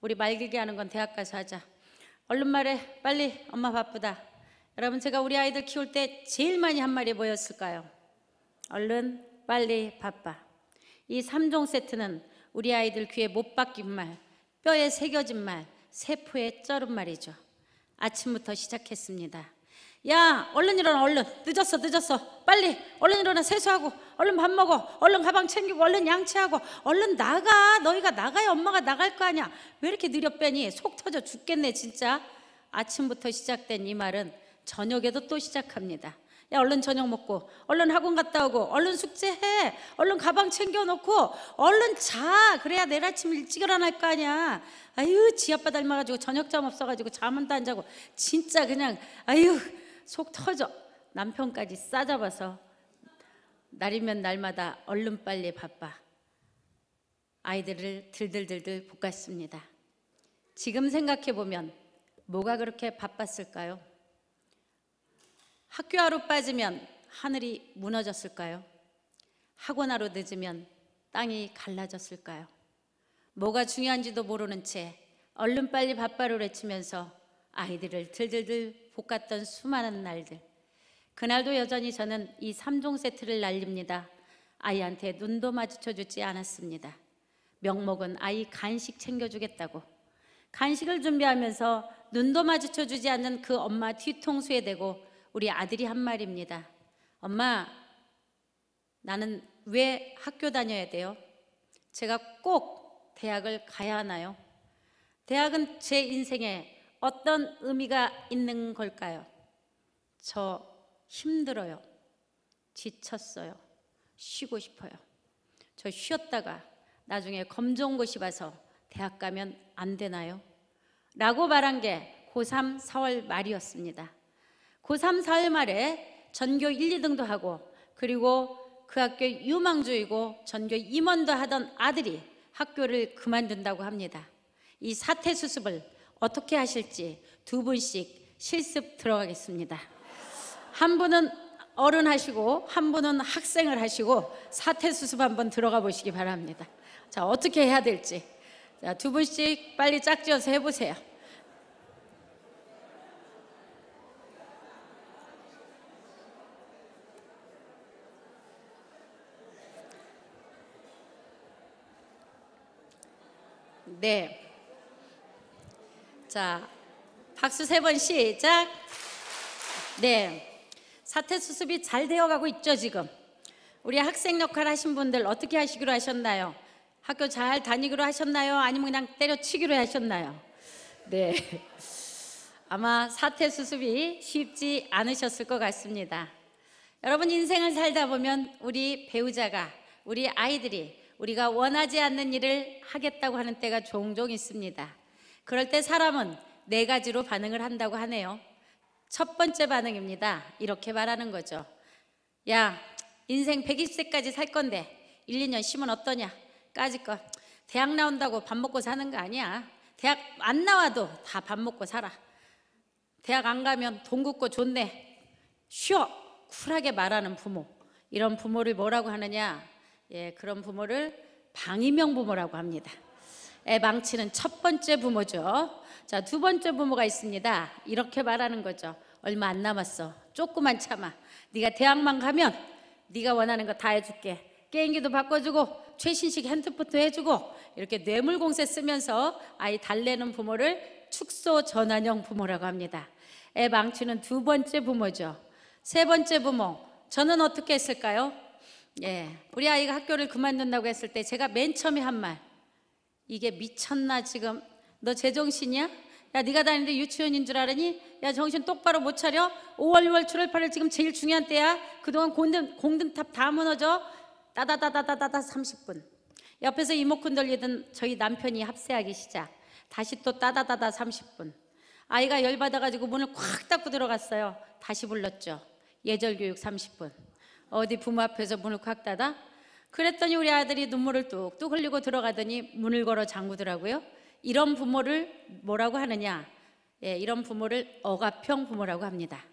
우리 말 길게 하는 건 대학 가서 하자. 얼른 말해. 빨리. 엄마 바쁘다. 여러분, 제가 우리 아이들 키울 때 제일 많이 한 말이 뭐였을까요? 얼른, 빨리, 바빠. 이 3종 세트는 우리 아이들 귀에 못 박힌 말, 뼈에 새겨진 말, 세포에 쩔은 말이죠. 아침부터 시작했습니다. 야, 얼른 일어나. 얼른. 늦었어. 빨리 얼른 일어나. 세수하고 얼른 밥 먹어. 얼른 가방 챙기고 얼른 양치하고 얼른 나가. 너희가 나가야 엄마가 나갈 거 아니야. 왜 이렇게 느려 빼니? 속 터져 죽겠네 진짜. 아침부터 시작된 이 말은 저녁에도 또 시작합니다. 야, 얼른 저녁 먹고 얼른 학원 갔다 오고 얼른 숙제해. 얼른 가방 챙겨놓고 얼른 자. 그래야 내일 아침 일찍 일어날 거 아니야. 아유, 지 아빠 닮아가지고 저녁잠 없어가지고 잠은 안 자고 진짜 그냥 아유 속 터져. 남편까지 싸잡아서 날이면 날마다 얼른 빨리 바빠. 아이들을 들들들들 볶았습니다. 지금 생각해보면 뭐가 그렇게 바빴을까요? 학교 하루 빠지면 하늘이 무너졌을까요? 학원 하루 늦으면 땅이 갈라졌을까요? 뭐가 중요한지도 모르는 채 얼른 빨리 바빠를 외치면서 아이들을 들들들 볶았던 수많은 날들. 그날도 여전히 저는 이 3종 세트를 날립니다. 아이한테 눈도 마주쳐주지 않았습니다. 명목은 아이 간식 챙겨주겠다고. 간식을 준비하면서 눈도 마주쳐주지 않는 그 엄마 뒤통수에 대고 우리 아들이 한 말입니다. 엄마, 나는 왜 학교 다녀야 돼요? 제가 꼭 대학을 가야 하나요? 대학은 제 인생에 어떤 의미가 있는 걸까요? 저 힘들어요. 지쳤어요. 쉬고 싶어요. 저 쉬었다가 나중에 검정고시 봐서 대학 가면 안 되나요? 라고 말한 게 고3 4월 말이었습니다. 고3 4월 말에 전교 1, 2등도 하고 그리고 그 학교 유망주이고 전교 임원도 하던 아들이 학교를 그만둔다고 합니다. 이 사퇴 수습을 어떻게 하실지 두 분씩 실습 들어가겠습니다. 한 분은 어른 하시고 한 분은 학생을 하시고 사퇴 수습 한번 들어가 보시기 바랍니다. 자, 어떻게 해야 될지. 자, 두 분씩 빨리 짝지어서 해보세요. 네. 자, 박수 3번 시작. 네. 사퇴 수습이 잘 되어가고 있죠, 지금. 우리 학생 역할 하신 분들 어떻게 하시기로 하셨나요? 학교 잘 다니기로 하셨나요? 아니면 그냥 때려치기로 하셨나요? 네. 아마 사퇴 수습이 쉽지 않으셨을 것 같습니다. 여러분, 인생을 살다 보면 우리 배우자가, 우리 아이들이 우리가 원하지 않는 일을 하겠다고 하는 때가 종종 있습니다. 그럴 때 사람은 4가지로 반응을 한다고 하네요. 첫 번째 반응입니다. 이렇게 말하는 거죠. 야, 인생 120세까지 살 건데 1, 2년 쉬면 어떠냐? 까짓 거 대학 나온다고 밥 먹고 사는 거 아니야. 대학 안 나와도 다 밥 먹고 살아. 대학 안 가면 돈 굽고 좋네. 쉬어. 쿨하게 말하는 부모. 이런 부모를 뭐라고 하느냐? 예, 그런 부모를 방임형 부모라고 합니다. 애 망치는 첫 번째 부모죠. 자, 두 번째 부모가 있습니다. 이렇게 말하는 거죠. 얼마 안 남았어. 조금만 참아. 네가 대학만 가면 네가 원하는 거 다 해줄게. 게임기도 바꿔주고 최신식 핸드폰도 해주고. 이렇게 뇌물공세 쓰면서 아이 달래는 부모를 축소 전환형 부모라고 합니다. 애 망치는 두 번째 부모죠. 세 번째 부모, 저는 어떻게 했을까요? 예, 우리 아이가 학교를 그만둔다고 했을 때 제가 맨 처음에 한 말, 이게 미쳤나 지금? 너 제정신이야? 야, 네가 다니는데 유치원인 줄 알았니? 야, 정신 똑바로 못 차려? 5월, 6월, 7월, 8월 지금 제일 중요한 때야. 그동안 공든탑 다 무너져. 따다다다다다다 30분. 옆에서 이모큰 돌리던 저희 남편이 합세하기 시작. 다시 또 따다다다 30분. 아이가 열받아가지고 문을 콱 닫고 들어갔어요. 다시 불렀죠. 예절교육 30분. 어디 부모 앞에서 문을 콱 닫아? 그랬더니 우리 아들이 눈물을 뚝뚝 흘리고 들어가더니 문을 걸어 잠그더라고요. 이런 부모를 뭐라고 하느냐? 예, 이런 부모를 억압형 부모라고 합니다.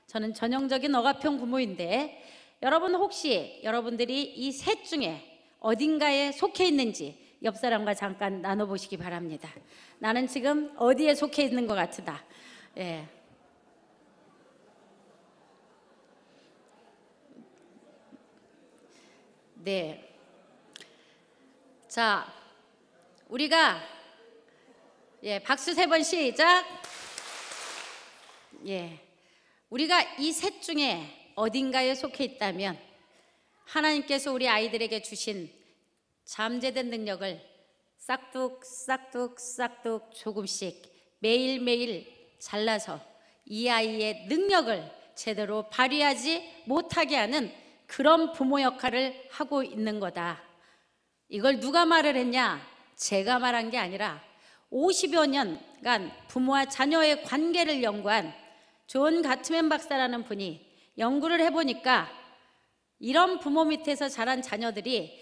저는 전형적인 억압형 부모인데, 여러분 혹시 여러분들이 이 셋 중에 어딘가에 속해 있는지 옆 사람과 잠깐 나눠보시기 바랍니다. 나는 지금 어디에 속해 있는 것 같다. 예. 네. 자, 우리가 박수 3번 시작. 예. 우리가 이 셋 중에 어딘가에 속해 있다면 하나님께서 우리 아이들에게 주신 잠재된 능력을 싹둑 조금씩 매일매일 잘라서 이 아이의 능력을 제대로 발휘하지 못하게 하는 그런 부모 역할을 하고 있는 거다. 이걸 누가 말을 했냐? 제가 말한 게 아니라 50여 년간 부모와 자녀의 관계를 연구한 존 가트맨 박사라는 분이 연구를 해보니까 이런 부모 밑에서 자란 자녀들이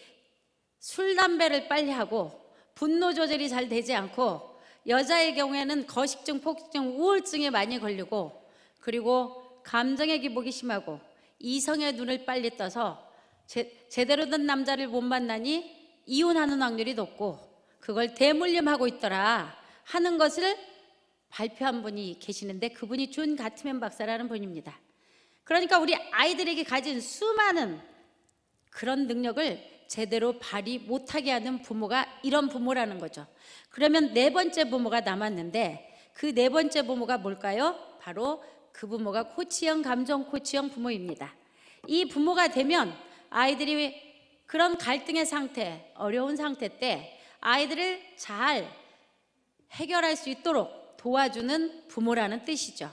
술, 담배를 빨리 하고 분노 조절이 잘 되지 않고 여자의 경우에는 거식증, 폭식증, 우울증에 많이 걸리고 그리고 감정의 기복이 심하고 이성의 눈을 빨리 떠서 제대로 된 남자를 못 만나니 이혼하는 확률이 높고 그걸 대물림하고 있더라 하는 것을 발표한 분이 계시는데 그분이 존 가트맨 박사라는 분입니다. 그러니까 우리 아이들에게 가진 수많은 그런 능력을 제대로 발휘 못하게 하는 부모가 이런 부모라는 거죠. 그러면 4번째 부모가 남았는데 그 4번째 부모가 뭘까요? 바로 그 부모가 코치형, 감정 코치형 부모입니다. 이 부모가 되면 아이들이 그런 갈등의 상태, 어려운 상태 때 아이들을 잘 해결할 수 있도록 도와주는 부모라는 뜻이죠.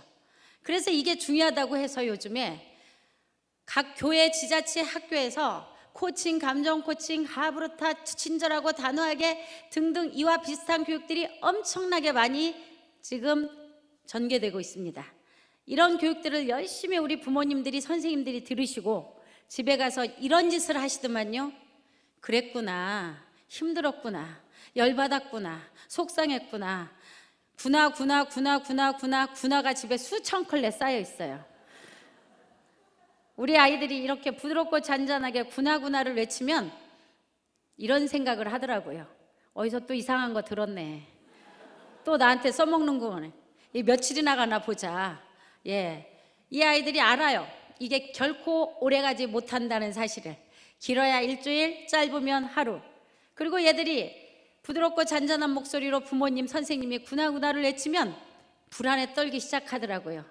그래서 이게 중요하다고 해서 요즘에 각 교회, 지자체, 학교에서 코칭, 감정 코칭, 하브르타, 친절하고 단호하게 등등 이와 비슷한 교육들이 엄청나게 많이 지금 전개되고 있습니다. 이런 교육들을 열심히 우리 부모님들이, 선생님들이 들으시고 집에 가서 이런 짓을 하시더만요. 그랬구나, 힘들었구나, 열받았구나, 속상했구나. 군화가 집에 수천 컬레 쌓여 있어요. 우리 아이들이 이렇게 부드럽고 잔잔하게 군화를 외치면 이런 생각을 하더라고요. 어디서 또 이상한 거 들었네. 또 나한테 써먹는구나. 이 며칠이나 가나 보자. 이 아이들이 알아요. 이게 결코 오래가지 못한다는 사실을. 길어야 일주일, 짧으면 하루. 그리고 얘들이 부드럽고 잔잔한 목소리로 부모님, 선생님이 군화를 외치면 불안에 떨기 시작하더라고요.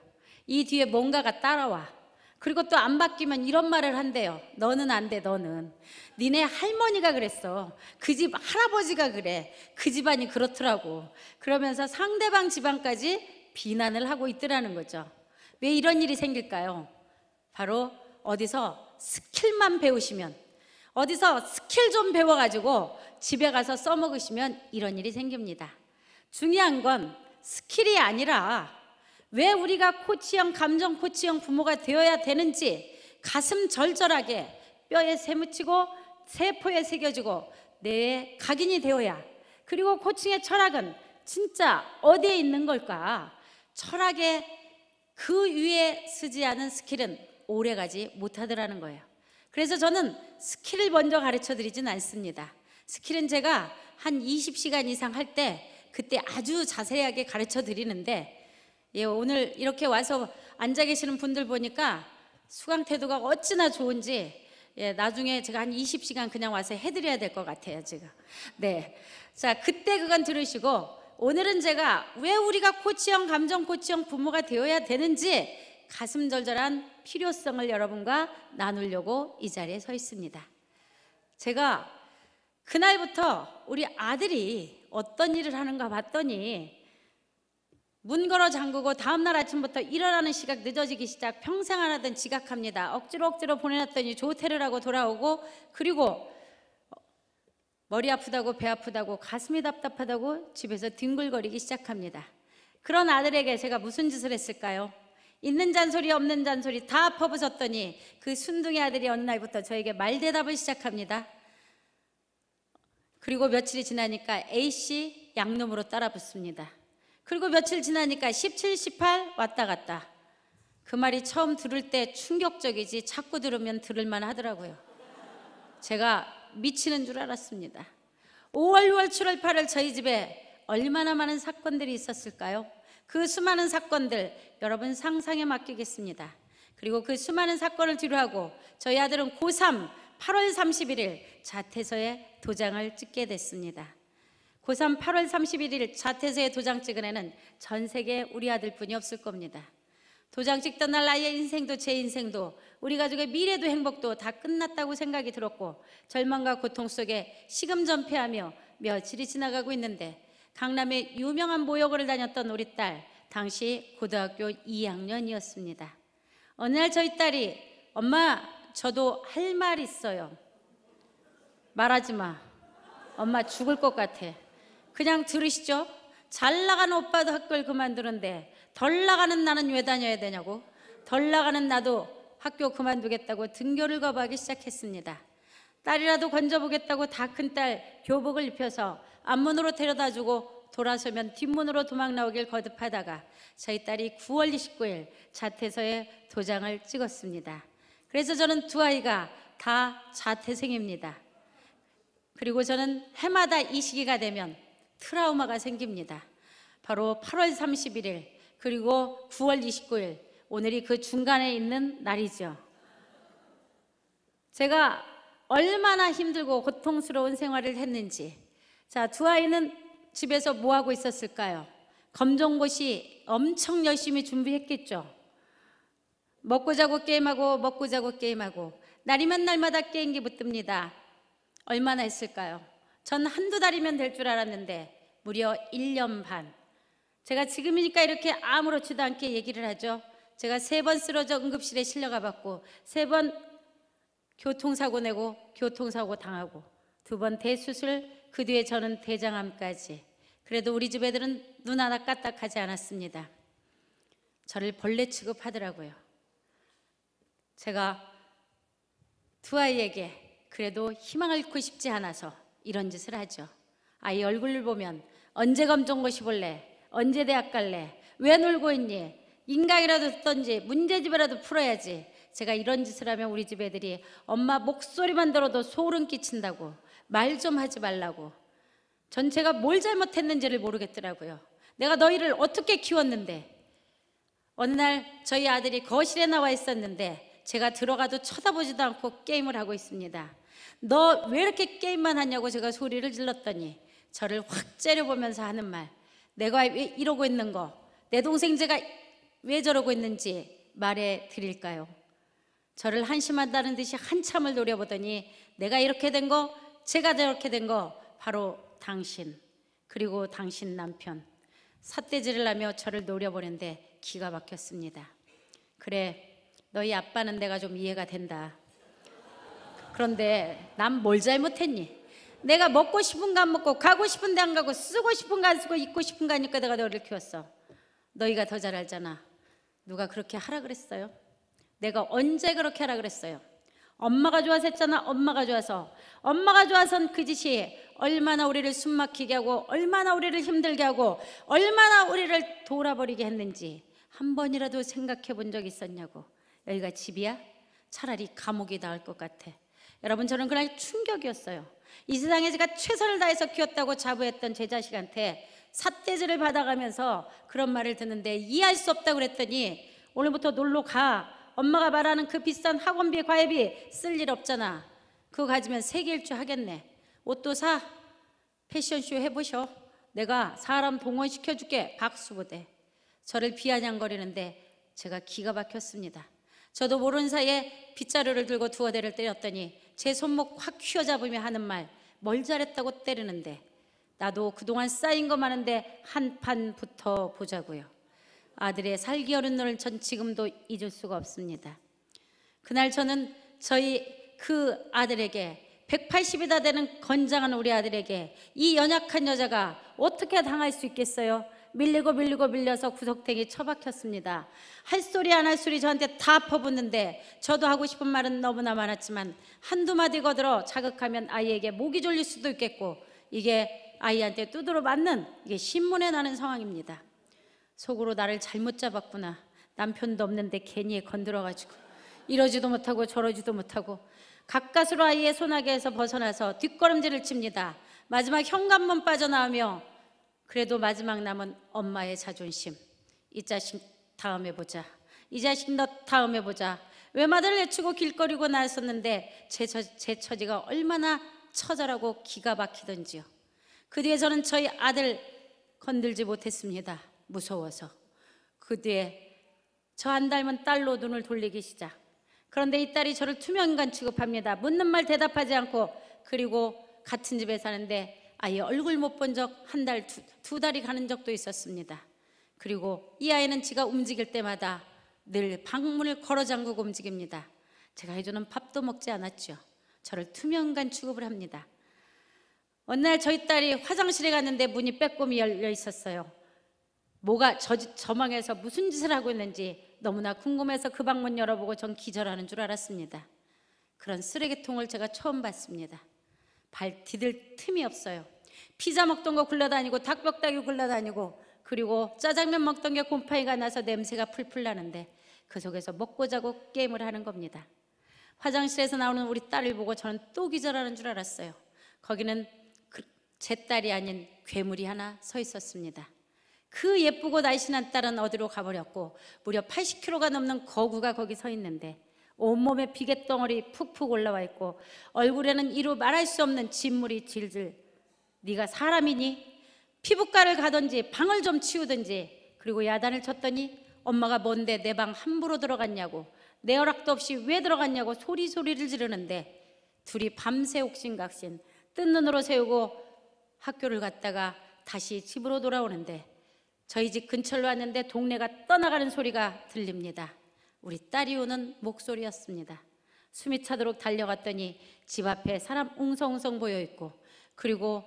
이 뒤에 뭔가가 따라와. 그리고 또 안 바뀌면 이런 말을 한대요. 너는 안 돼, 너는. 니네 할머니가 그랬어. 그 집 할아버지가 그래. 그 집안이 그렇더라고. 그러면서 상대방 집안까지 비난을 하고 있더라는 거죠. 왜 이런 일이 생길까요? 바로 어디서 스킬만 배우시면, 어디서 스킬 좀 배워가지고 집에 가서 써먹으시면 이런 일이 생깁니다. 중요한 건 스킬이 아니라 왜 우리가 코치형, 감정 코치형 부모가 되어야 되는지 가슴 절절하게 뼈에 새묻히고 세포에 새겨지고 뇌에 각인이 되어야, 그리고 코칭의 철학은 진짜 어디에 있는 걸까? 철학의 그 위에 쓰지 않은 스킬은 오래가지 못하더라는 거예요. 그래서 저는 스킬을 먼저 가르쳐 드리진 않습니다. 스킬은 제가 한 20시간 이상 할 때 그때 아주 자세하게 가르쳐 드리는데, 오늘 이렇게 와서 앉아 계시는 분들 보니까 수강 태도가 어찌나 좋은지 나중에 제가 한 20시간 그냥 와서 해드려야 될 것 같아요, 지금. 네. 자, 그때 그건 들으시고, 오늘은 제가 왜 우리가 코치형, 감정 코치형 부모가 되어야 되는지 가슴 절절한 필요성을 여러분과 나누려고 이 자리에 서 있습니다. 제가 그날부터 우리 아들이 어떤 일을 하는가 봤더니 문 걸어 잠그고 다음날 아침부터 일어나는 시각 늦어지기 시작, 평생 안 하던 지각합니다. 억지로 보내놨더니 조퇴를 하고 돌아오고, 그리고 머리 아프다고 배 아프다고 가슴이 답답하다고 집에서 뒹굴거리기 시작합니다. 그런 아들에게 제가 무슨 짓을 했을까요? 있는 잔소리 없는 잔소리 다 퍼부었더니 그 순둥이 아들이 어느 날부터 저에게 말대답을 시작합니다. 그리고 며칠이 지나니까 A씨 양놈으로 따라 붙습니다. 그리고 며칠 지나니까 17, 18 왔다 갔다. 그 말이 처음 들을 때 충격적이지 자꾸 들으면 들을만 하더라고요. 제가 미치는 줄 알았습니다. 5월, 6월, 7월, 8월 저희 집에 얼마나 많은 사건들이 있었을까요? 그 수많은 사건들 여러분 상상에 맡기겠습니다. 그리고 그 수많은 사건을 뒤로하고 저희 아들은 고3 8월 31일 자퇴서에 도장을 찍게 됐습니다. 고3 8월 31일 자퇴서에 도장 찍은 애는 전 세계에 우리 아들뿐이 없을 겁니다. 도장 찍던 날 나의 인생도 제 인생도 우리 가족의 미래도 행복도 다 끝났다고 생각이 들었고, 절망과 고통 속에 시금전폐하며 며칠이 지나가고 있는데 강남의 유명한 모욕을 다녔던 우리 딸, 당시 고등학교 2학년이었습니다. 어느 날 저희 딸이 엄마 저도 할 말 있어요. 말하지 마. 엄마 죽을 것 같아. 그냥 들으시죠. 잘 나가는 오빠도 학교를 그만두는데 덜 나가는 나는 왜 다녀야 되냐고. 덜 나가는 나도 학교 그만두겠다고 등교를 거부하기 시작했습니다. 딸이라도 건져보겠다고 다 큰 딸 교복을 입혀서 앞문으로 데려다주고 돌아서면 뒷문으로 도망 나오길 거듭하다가 저희 딸이 9월 29일 자퇴서에 도장을 찍었습니다. 그래서 저는 두 아이가 다 자퇴생입니다. 그리고 저는 해마다 이 시기가 되면 트라우마가 생깁니다. 바로 8월 31일 그리고 9월 29일, 오늘이 그 중간에 있는 날이죠. 제가 얼마나 힘들고 고통스러운 생활을 했는지. 자, 두 아이는 집에서 뭐 하고 있었을까요? 검정고시 엄청 열심히 준비했겠죠. 먹고 자고 게임하고 먹고 자고 게임하고 날이면 날마다 게임기 붙듭니다. 얼마나 했을까요? 전 한두 달이면 될 줄 알았는데 무려 1년 반. 제가 지금이니까 이렇게 아무렇지도 않게 얘기를 하죠. 제가 3번 쓰러져 응급실에 실려가 봤고 3번 교통사고 내고 교통사고 당하고 2번 대수술, 그 뒤에 저는 대장암까지. 그래도 우리 집 애들은 눈 하나 까딱하지 않았습니다. 저를 벌레 취급하더라고요. 제가 두 아이에게 그래도 희망을 잃고 싶지 않아서 이런 짓을 하죠. 아이 얼굴을 보면 언제 검정고시 볼래? 언제 대학 갈래? 왜 놀고 있니? 인강이라도 듣던지 문제집이라도 풀어야지. 제가 이런 짓을 하면 우리 집 애들이 엄마 목소리만 들어도 소름 끼친다고, 말 좀 하지 말라고. 전체가 뭘 잘못했는지를 모르겠더라고요. 내가 너희를 어떻게 키웠는데. 어느 날 저희 아들이 거실에 나와 있었는데 제가 들어가도 쳐다보지도 않고 게임을 하고 있습니다. 너 왜 이렇게 게임만 하냐고 제가 소리를 질렀더니 저를 확 째려보면서 하는 말, 내가 왜 이러고 있는 거, 내 동생 제가 왜 저러고 있는지 말해 드릴까요? 저를 한심하다는 듯이 한참을 노려보더니 내가 이렇게 된 거, 제가 저렇게 된 거 바로 당신, 그리고 당신 남편, 삿대질을 하며 저를 노려보는데 기가 막혔습니다. 그래, 너희 아빠는 내가 좀 이해가 된다. 그런데 난 뭘 잘못했니? 내가 먹고 싶은 거 안 먹고, 가고 싶은 데 안 가고, 쓰고 싶은 거 안 쓰고, 입고 싶은 거 하니까 내가 너를 키웠어. 너희가 더 잘 알잖아. 누가 그렇게 하라 그랬어요? 내가 언제 그렇게 하라 그랬어요? 엄마가 좋아서 했잖아. 엄마가 좋아서. 엄마가 좋아서는 그 짓이 얼마나 우리를 숨막히게 하고, 얼마나 우리를 힘들게 하고, 얼마나 우리를 돌아버리게 했는지 한 번이라도 생각해 본 적 있었냐고. 여기가 집이야? 차라리 감옥이 나을 것 같아. 여러분, 저는 그날 충격이었어요. 이 세상에 제가 최선을 다해서 키웠다고 자부했던 제 자식한테 삿대질을 받아가면서 그런 말을 듣는데 이해할 수 없다고 그랬더니 오늘부터 놀러 가. 엄마가 말하는 그 비싼 학원비, 과외비 쓸 일 없잖아. 그거 가지면 세계 일주 하겠네. 옷도 사. 패션쇼 해보셔. 내가 사람 동원시켜줄게. 박수부대. 저를 비아냥거리는데 제가 기가 막혔습니다. 저도 모르는 사이에 빗자루를 들고 두어 대를 때렸더니 제 손목 확 휘어잡으며 하는 말, 뭘 잘했다고 때리는데 나도 그동안 쌓인 거 많은데 한 판 붙어보자고요. 아들의 살기 어린 눈을 전 지금도 잊을 수가 없습니다. 그날 저는 저희 그 아들에게, 180이 다 되는 건장한 우리 아들에게 이 연약한 여자가 어떻게 당할 수 있겠어요? 밀려서 구석탱이 처박혔습니다. 할 소리 안 할 소리 저한테 다 퍼붓는데 저도 하고 싶은 말은 너무나 많았지만 한두 마디 거들어 자극하면 아이에게 목이 졸릴 수도 있겠고, 이게 아이한테 두드러 맞는, 이게 신문에 나는 상황입니다. 속으로 나를 잘못 잡았구나. 남편도 없는데 괜히 건드려가지고 이러지도 못하고 저러지도 못하고. 가까스로 아이의 소나기에서 벗어나서 뒷걸음질을 칩니다. 마지막 현관문 빠져나오며 그래도 마지막 남은 엄마의 자존심. 이 자식 다음에 보자. 이 자식 너 다음에 보자. 외마들을 내치고 길거리고 나섰는데 제 처지가 얼마나 처절하고 기가 막히던지요. 그 뒤에 저는 저희 아들 건들지 못했습니다. 무서워서. 그 뒤에 저 안 닮은 딸로 눈을 돌리기 시작. 그런데 이 딸이 저를 투명인간 취급합니다. 묻는 말 대답하지 않고. 그리고 같은 집에 사는데 아이 얼굴 못 본 적 한 달, 두 달이 가는 적도 있었습니다. 그리고 이 아이는 지가 움직일 때마다 늘 방문을 걸어 잠그고 움직입니다. 제가 해주는 밥도 먹지 않았죠. 저를 투명인간 취급을 합니다. 어느 날 저희 딸이 화장실에 갔는데 문이 빼꼼히 열려 있었어요. 뭐가 저망해서 무슨 짓을 하고 있는지 너무나 궁금해서 그 방문 열어보고 전 기절하는 줄 알았습니다. 그런 쓰레기통을 제가 처음 봤습니다. 발 디딜 틈이 없어요. 피자 먹던 거 굴러다니고 닭뼈다귀 굴러다니고, 그리고 짜장면 먹던 게 곰팡이가 나서 냄새가 풀풀 나는데 그 속에서 먹고 자고 게임을 하는 겁니다. 화장실에서 나오는 우리 딸을 보고 저는 또 기절하는 줄 알았어요. 거기는 제 딸이 아닌 괴물이 하나 서 있었습니다. 그 예쁘고 날씬한 딸은 어디로 가버렸고 무려 80kg가 넘는 거구가 거기 서 있는데 온몸에 비계덩어리 푹푹 올라와 있고 얼굴에는 이루 말할 수 없는 진물이 질질. 네가 사람이니? 피부과를 가든지 방을 좀 치우든지. 그리고 야단을 쳤더니 엄마가 뭔데 내 방 함부로 들어갔냐고, 내 허락도 없이 왜 들어갔냐고 소리를 지르는데 둘이 밤새 옥신각신 뜬 눈으로 세우고 학교를 갔다가 다시 집으로 돌아오는데 저희 집 근처로 왔는데 동네가 떠나가는 소리가 들립니다. 우리 딸이 우는 목소리였습니다. 숨이 차도록 달려갔더니 집 앞에 사람 웅성웅성 보여있고, 그리고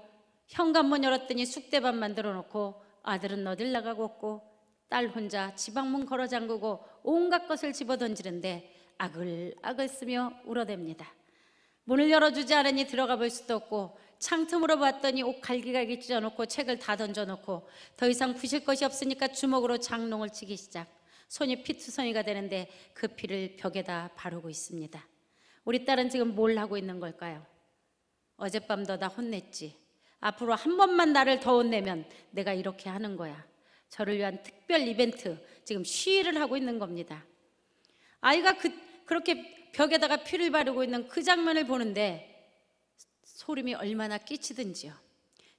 현관문 열었더니 쑥대밭 만들어 놓고 아들은 어딜 나가고 없고 딸 혼자 집 앞문 걸어 잠그고 온갖 것을 집어던지는데 아글아글 쓰며 울어댑니다. 문을 열어주지 않으니 들어가 볼 수도 없고 창틈으로 봤더니 옷 갈기갈기 찢어놓고 책을 다 던져놓고 더 이상 부실 것이 없으니까 주먹으로 장롱을 치기 시작. 손이 피투성이가 되는데 그 피를 벽에다 바르고 있습니다. 우리 딸은 지금 뭘 하고 있는 걸까요? 어젯밤도 나 혼냈지. 앞으로 한 번만 나를 더 혼내면 내가 이렇게 하는 거야. 저를 위한 특별 이벤트, 지금 시위를 하고 있는 겁니다. 아이가 그렇게 벽에다가 피를 바르고 있는 그 장면을 보는데 소름이 얼마나 끼치든지요.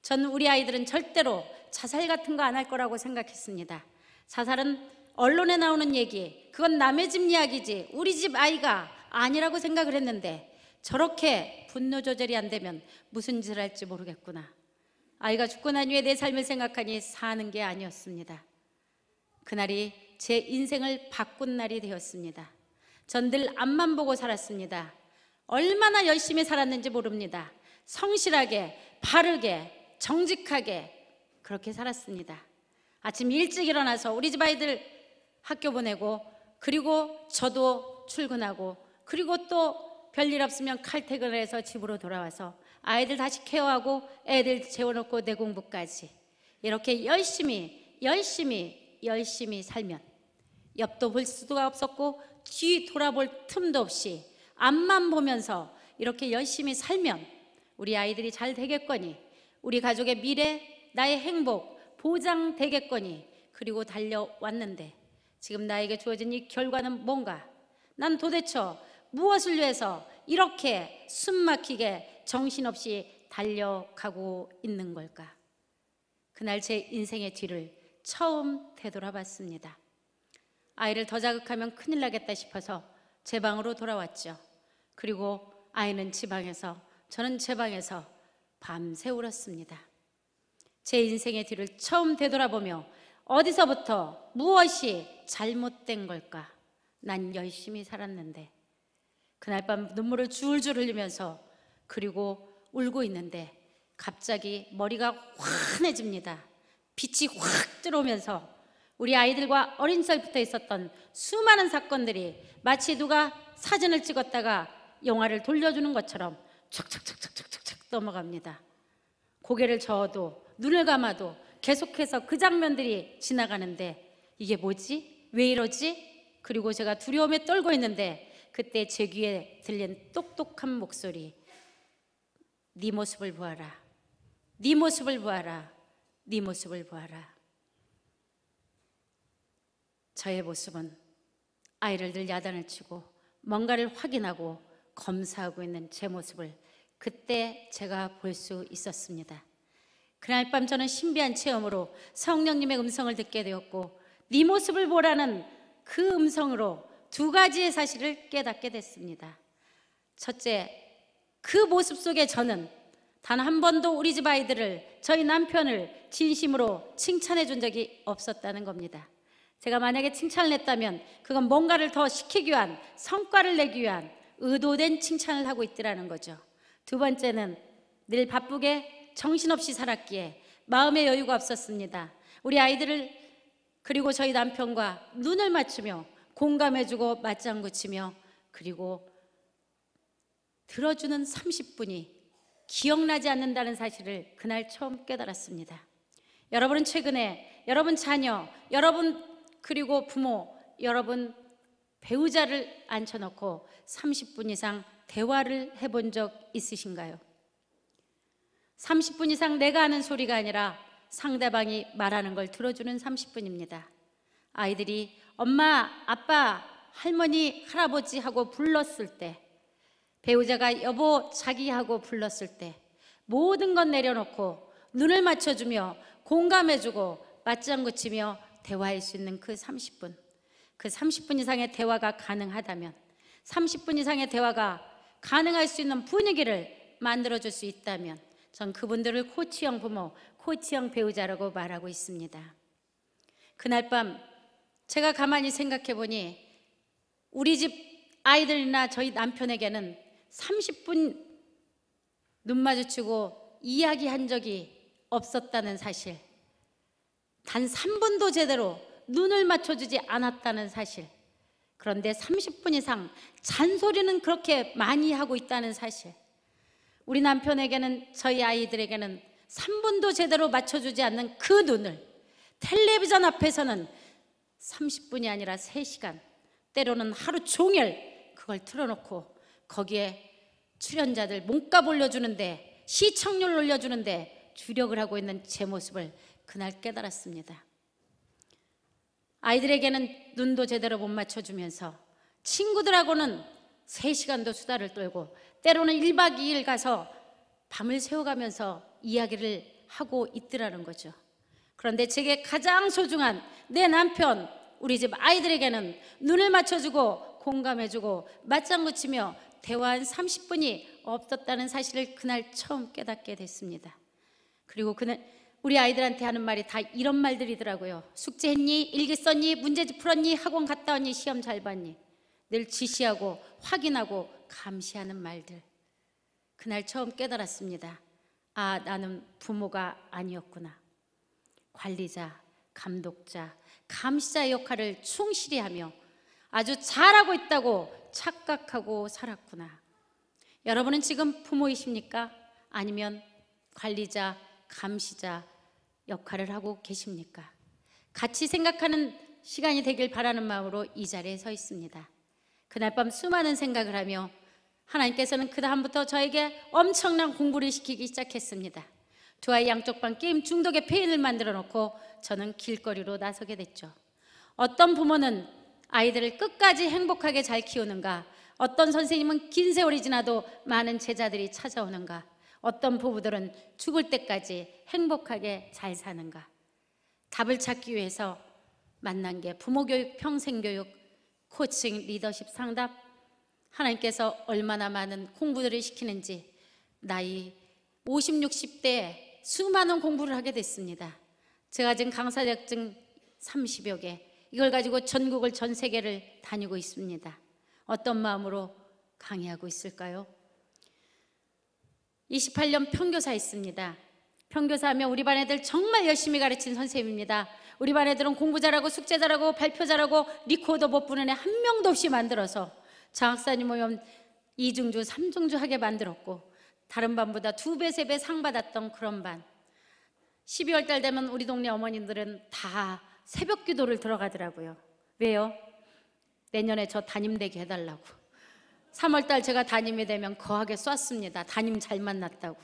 저는 우리 아이들은 절대로 자살 같은 거 안 할 거라고 생각했습니다. 자살은 언론에 나오는 얘기, 그건 남의 집 이야기지 우리 집 아이가 아니라고 생각을 했는데 저렇게 분노 조절이 안 되면 무슨 짓을 할지 모르겠구나. 아이가 죽고 난 후에 내 삶을 생각하니 사는 게 아니었습니다. 그날이 제 인생을 바꾼 날이 되었습니다. 전 늘 앞만 보고 살았습니다. 얼마나 열심히 살았는지 모릅니다. 성실하게, 바르게, 정직하게 그렇게 살았습니다. 아침 일찍 일어나서 우리 집 아이들 학교 보내고, 그리고 저도 출근하고, 그리고 또 별일 없으면 칼퇴근을 해서 집으로 돌아와서 아이들 다시 케어하고 애들 재워놓고 내 공부까지 이렇게 열심히 살면 옆도 볼 수가 없었고 뒤 돌아볼 틈도 없이 앞만 보면서 이렇게 열심히 살면 우리 아이들이 잘 되겠거니, 우리 가족의 미래, 나의 행복 보장되겠거니, 그리고 달려왔는데 지금 나에게 주어진 이 결과는 뭔가? 난 도대체 무엇을 위해서 이렇게 숨막히게 정신없이 달려가고 있는 걸까? 그날 제 인생의 뒤를 처음 되돌아봤습니다. 아이를 더 자극하면 큰일 나겠다 싶어서 제 방으로 돌아왔죠. 그리고 아이는 지 방에서, 저는 제 방에서 밤새 울었습니다. 제 인생의 뒤를 처음 되돌아보며 어디서부터 무엇이 잘못된 걸까? 난 열심히 살았는데. 그날 밤 눈물을 줄줄 흘리면서 그리고 울고 있는데 갑자기 머리가 환해집니다. 빛이 확 들어오면서 우리 아이들과 어린 시절부터 있었던 수많은 사건들이 마치 누가 사진을 찍었다가 영화를 돌려주는 것처럼 촥촥촥촥촥촥 넘어갑니다. 고개를 저어도 눈을 감아도 계속해서 그 장면들이 지나가는데 이게 뭐지? 왜 이러지? 그리고 제가 두려움에 떨고 있는데 그때 제 귀에 들린 똑똑한 목소리, 네 모습을 보아라, 네 모습을 보아라, 네 모습을 보아라. 저의 모습은 아이를 늘 야단을 치고 뭔가를 확인하고 검사하고 있는 제 모습을 그때 제가 볼 수 있었습니다. 그날 밤 저는 신비한 체험으로 성령님의 음성을 듣게 되었고 네 모습을 보라는 그 음성으로 두 가지의 사실을 깨닫게 됐습니다. 첫째, 그 모습 속에 저는 단 한 번도 우리 집 아이들을, 저희 남편을 진심으로 칭찬해 준 적이 없었다는 겁니다. 제가 만약에 칭찬을 했다면 그건 뭔가를 더 시키기 위한, 성과를 내기 위한 의도된 칭찬을 하고 있더라는 거죠. 두 번째는 늘 바쁘게 정신없이 살았기에 마음의 여유가 없었습니다. 우리 아이들을 그리고 저희 남편과 눈을 맞추며 공감해주고 맞장구 치며 그리고 들어주는 30분이 기억나지 않는다는 사실을 그날 처음 깨달았습니다. 여러분은 최근에 여러분 자녀, 여러분 그리고 부모, 여러분 배우자를 앉혀놓고 30분 이상 대화를 해본 적 있으신가요? 30분 이상 내가 하는 소리가 아니라 상대방이 말하는 걸 들어주는 30분입니다. 아이들이 엄마, 아빠, 할머니, 할아버지 하고 불렀을 때, 배우자가 여보, 자기 하고 불렀을 때 모든 건 내려놓고 눈을 맞춰주며 공감해주고 맞장구 치며 대화할 수 있는 그 30분, 그 30분 이상의 대화가 가능하다면, 30분 이상의 대화가 가능할 수 있는 분위기를 만들어줄 수 있다면 전 그분들을 코치형 부모, 코치형 배우자라고 말하고 있습니다. 그날 밤 제가 가만히 생각해 보니 우리 집 아이들이나 저희 남편에게는 30분 눈 마주치고 이야기한 적이 없었다는 사실, 단 3분도 제대로 눈을 맞춰주지 않았다는 사실, 그런데 30분 이상 잔소리는 그렇게 많이 하고 있다는 사실, 우리 남편에게는, 저희 아이들에게는 3분도 제대로 맞춰주지 않는 그 눈을 텔레비전 앞에서는 30분이 아니라 3시간, 때로는 하루 종일 그걸 틀어놓고 거기에 출연자들 몸값 올려주는데, 시청률 올려주는데 주력을 하고 있는 제 모습을 그날 깨달았습니다. 아이들에게는 눈도 제대로 못 맞춰주면서 친구들하고는 3시간도 수다를 떨고 때로는 1박 2일 가서 밤을 새워가면서 이야기를 하고 있더라는 거죠. 그런데 제게 가장 소중한 내 남편, 우리 집 아이들에게는 눈을 맞춰주고 공감해주고 맞장구 치며 대화한 30분이 없었다는 사실을 그날 처음 깨닫게 됐습니다. 그리고 그날 우리 아이들한테 하는 말이 다 이런 말들이더라고요. 숙제했니? 일기 썼니? 문제집 풀었니? 학원 갔다 왔니? 시험 잘 봤니? 늘 지시하고 확인하고 감시하는 말들. 그날 처음 깨달았습니다. 아, 나는 부모가 아니었구나. 관리자, 감독자, 감시자의 역할을 충실히 하며 아주 잘하고 있다고 착각하고 살았구나. 여러분은 지금 부모이십니까? 아니면 관리자, 감시자 역할을 하고 계십니까? 같이 생각하는 시간이 되길 바라는 마음으로 이 자리에 서 있습니다. 그날 밤 수많은 생각을 하며 하나님께서는 그 다음부터 저에게 엄청난 공부를 시키기 시작했습니다. 두 아이 양쪽 방 게임 중독의 폐인을 만들어 놓고 저는 길거리로 나서게 됐죠. 어떤 부모는 아이들을 끝까지 행복하게 잘 키우는가? 어떤 선생님은 긴 세월이 지나도 많은 제자들이 찾아오는가? 어떤 부부들은 죽을 때까지 행복하게 잘 사는가? 답을 찾기 위해서 만난 게 부모교육, 평생교육, 코칭, 리더십 상담. 하나님께서 얼마나 많은 공부들을 시키는지 나이 50, 60대에 수많은 공부를 하게 됐습니다. 제가 지금 강사 자격증 30여 개, 이걸 가지고 전국을, 전 세계를 다니고 있습니다. 어떤 마음으로 강의하고 있을까요? 28년 평교사 있습니다. 평교사하면 우리 반 애들 정말 열심히 가르친 선생님입니다. 우리 반 애들은 공부 잘하고 숙제 잘하고 발표 잘하고 리코더 못 부는 애 한 명도 없이 만들어서 장학사님 오면 2중주, 3중주 하게 만들었고 다른 반보다 2배, 3배 상 받았던 그런 반. 12월 달 되면 우리 동네 어머님들은 다 새벽 기도를 들어가더라고요. 왜요? 내년에 저 담임되게 해달라고. 3월 달 제가 담임이 되면 거하게 쐈습니다. 담임 잘 만났다고.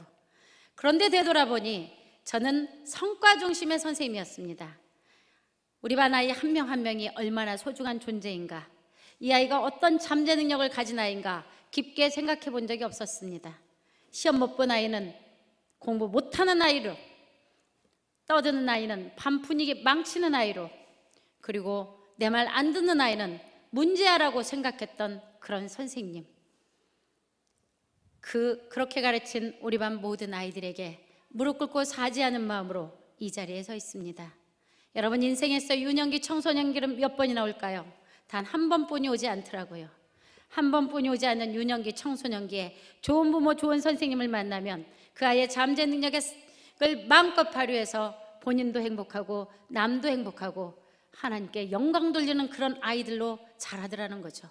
그런데 되돌아보니 저는 성과 중심의 선생님이었습니다. 우리 반 아이 한 명 한 명이 얼마나 소중한 존재인가, 이 아이가 어떤 잠재 능력을 가진 아이인가 깊게 생각해 본 적이 없었습니다. 시험 못 본 아이는 공부 못하는 아이로, 떠드는 아이는 반 분위기 망치는 아이로, 그리고 내 말 안 듣는 아이는 문제아라고 생각했던 그런 선생님. 그렇게 가르친 우리 반 모든 아이들에게 무릎 꿇고 사죄하는 마음으로 이 자리에 서 있습니다. 여러분, 인생에서 유년기, 청소년기는 몇 번이나 올까요? 단 한 번뿐이 오지 않더라고요. 한 번뿐이 오지 않는 유년기, 청소년기에 좋은 부모, 좋은 선생님을 만나면 그 아이의 잠재 능력을 마음껏 발휘해서 본인도 행복하고 남도 행복하고 하나님께 영광 돌리는 그런 아이들로 자라더라는 거죠.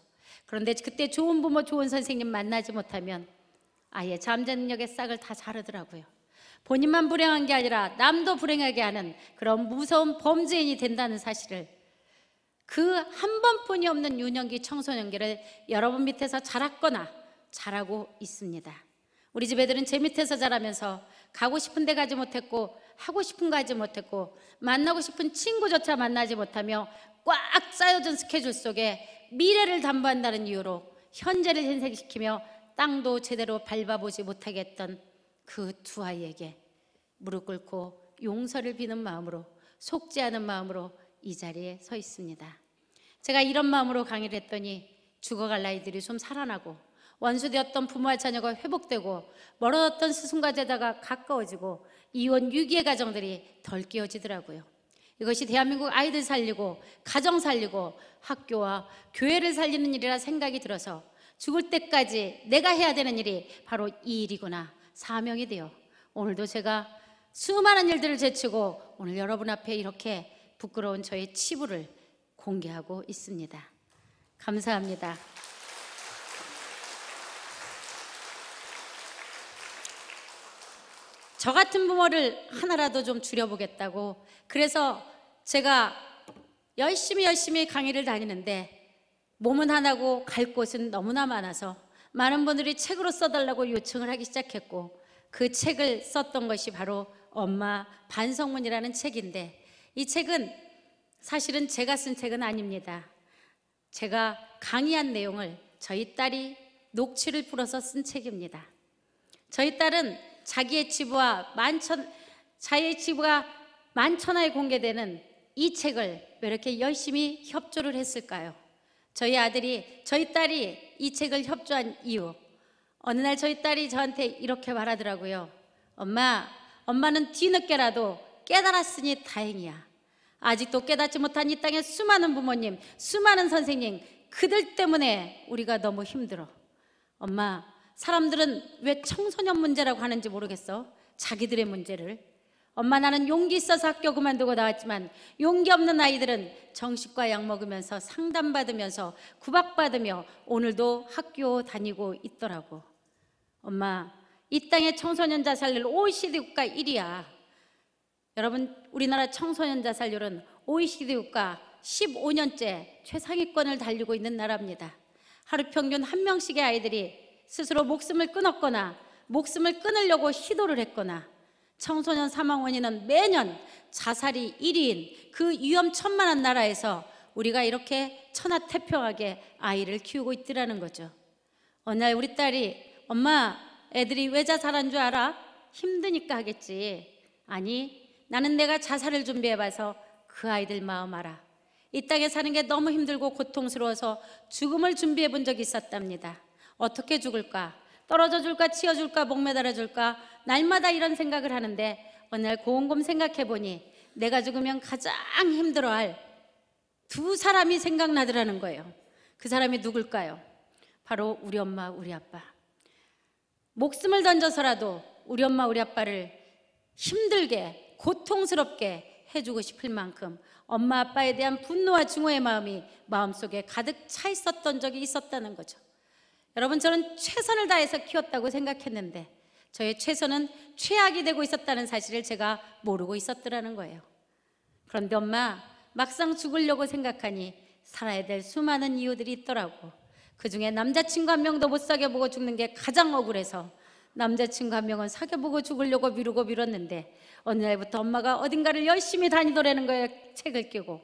그런데 그때 좋은 부모, 좋은 선생님 만나지 못하면 아이의 잠재 능력의 싹을 다 자르더라고요. 본인만 불행한 게 아니라 남도 불행하게 하는 그런 무서운 범죄인이 된다는 사실을, 그 한 번뿐이 없는 유년기, 청소년기를 여러분 밑에서 자랐거나 자라고 있습니다. 우리 집 애들은 제 밑에서 자라면서 가고 싶은 데 가지 못했고 하고 싶은 거 하지 못했고 만나고 싶은 친구조차 만나지 못하며 꽉 짜여진 스케줄 속에 미래를 담보한다는 이유로 현재를 현생시키며 땅도 제대로 밟아보지 못하게 했던 그 두 아이에게 무릎 꿇고 용서를 비는 마음으로, 속죄하는 마음으로 이 자리에 서 있습니다. 제가 이런 마음으로 강의를 했더니 죽어갈 아이들이 좀 살아나고, 원수되었던 부모와 자녀가 회복되고, 멀어졌던 스승과 제자가 가까워지고, 이혼 위기의 가정들이 덜 깨어지더라고요. 이것이 대한민국 아이들 살리고 가정 살리고 학교와 교회를 살리는 일이라 생각이 들어서 죽을 때까지 내가 해야 되는 일이 바로 이 일이구나 사명이 되어 오늘도 제가 수많은 일들을 제치고 오늘 여러분 앞에 이렇게 부끄러운 저의 치부를 공개하고 있습니다. 감사합니다. 저 같은 부모를 하나라도 좀 줄여보겠다고, 그래서 제가 열심히 강의를 다니는데 몸은 하나고 갈 곳은 너무나 많아서 많은 분들이 책으로 써달라고 요청을 하기 시작했고, 그 책을 썼던 것이 바로 엄마 반성문이라는 책인데, 이 책은 사실은 제가 쓴 책은 아닙니다. 제가 강의한 내용을 저희 딸이 녹취를 풀어서 쓴 책입니다. 저희 딸은 자기의 치부가 만천하에 공개되는 이 책을 왜 이렇게 열심히 협조를 했을까요? 저희 딸이 이 책을 협조한 이유, 어느 날 저희 딸이 저한테 이렇게 말하더라고요. 엄마는 뒤늦게라도 깨달았으니 다행이야. 아직도 깨닫지 못한 이 땅의 수많은 부모님, 수많은 선생님, 그들 때문에 우리가 너무 힘들어. 엄마, 사람들은 왜 청소년 문제라고 하는지 모르겠어. 자기들의 문제를. 엄마, 나는 용기 있어서 학교 그만두고 나왔지만 용기 없는 아이들은 정신과 약 먹으면서 상담받으면서 구박받으며 오늘도 학교 다니고 있더라고. 엄마, 이 땅의 청소년 자살률 OECD 국가 1위야. 여러분, 우리나라 청소년 자살률은 OECD 국가 15년째 최상위권을 달리고 있는 나라입니다. 하루 평균 1명씩의 아이들이 스스로 목숨을 끊었거나 목숨을 끊으려고 시도를 했거나, 청소년 사망 원인은 매년 자살이 1위인 그 위험천만한 나라에서 우리가 이렇게 천하태평하게 아이를 키우고 있더라는 거죠. 어느 날 우리 딸이, 엄마, 애들이 왜 자살한 줄 알아? 힘드니까 하겠지. 아니, 나는 내가 자살을 준비해봐서 그 아이들 마음 알아. 이 땅에 사는 게 너무 힘들고 고통스러워서 죽음을 준비해 본 적이 있었답니다. 어떻게 죽을까? 떨어져 줄까? 치여 줄까? 목매달아 줄까? 날마다 이런 생각을 하는데 어느 날 곰곰 생각해 보니 내가 죽으면 가장 힘들어할 두 사람이 생각나더라는 거예요. 그 사람이 누굴까요? 바로 우리 엄마, 우리 아빠. 목숨을 던져서라도 우리 엄마, 우리 아빠를 힘들게 고통스럽게 해주고 싶을 만큼 엄마, 아빠에 대한 분노와 증오의 마음이 마음속에 가득 차 있었던 적이 있었다는 거죠. 여러분, 저는 최선을 다해서 키웠다고 생각했는데 저의 최선은 최악이 되고 있었다는 사실을 제가 모르고 있었더라는 거예요. 그런데 엄마, 막상 죽으려고 생각하니 살아야 될 수많은 이유들이 있더라고. 그중에 남자친구 한 명도 못 사귀어보고 죽는 게 가장 억울해서 남자친구 한 명은 사귀어보고 죽으려고 미뤘는데 어느 날부터 엄마가 어딘가를 열심히 다니더라는 거예요. 책을 끼고.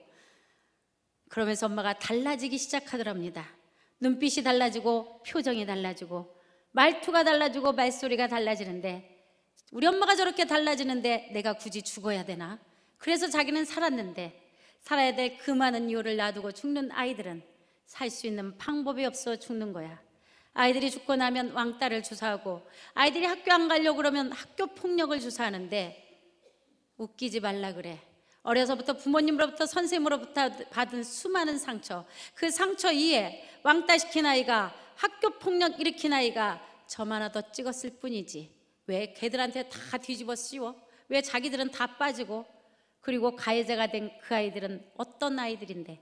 그러면서 엄마가 달라지기 시작하더랍니다. 눈빛이 달라지고 표정이 달라지고 말투가 달라지고 말소리가 달라지는데, 우리 엄마가 저렇게 달라지는데 내가 굳이 죽어야 되나? 그래서 자기는 살았는데 살아야 될 그 많은 이유를 놔두고 죽는 아이들은 살 수 있는 방법이 없어 죽는 거야. 아이들이 죽고 나면 왕따를 주사하고, 아이들이 학교 안 가려고 그러면 학교 폭력을 주사하는데 웃기지 말라 그래. 어려서부터 부모님으로부터 선생님으로부터 받은 수많은 상처, 그 상처 이에 왕따시킨 아이가, 학교 폭력 일으킨 아이가 점 하나 더 찍었을 뿐이지 왜 걔들한테 다 뒤집어 씌워? 왜 자기들은 다 빠지고? 그리고 가해자가 된 그 아이들은 어떤 아이들인데,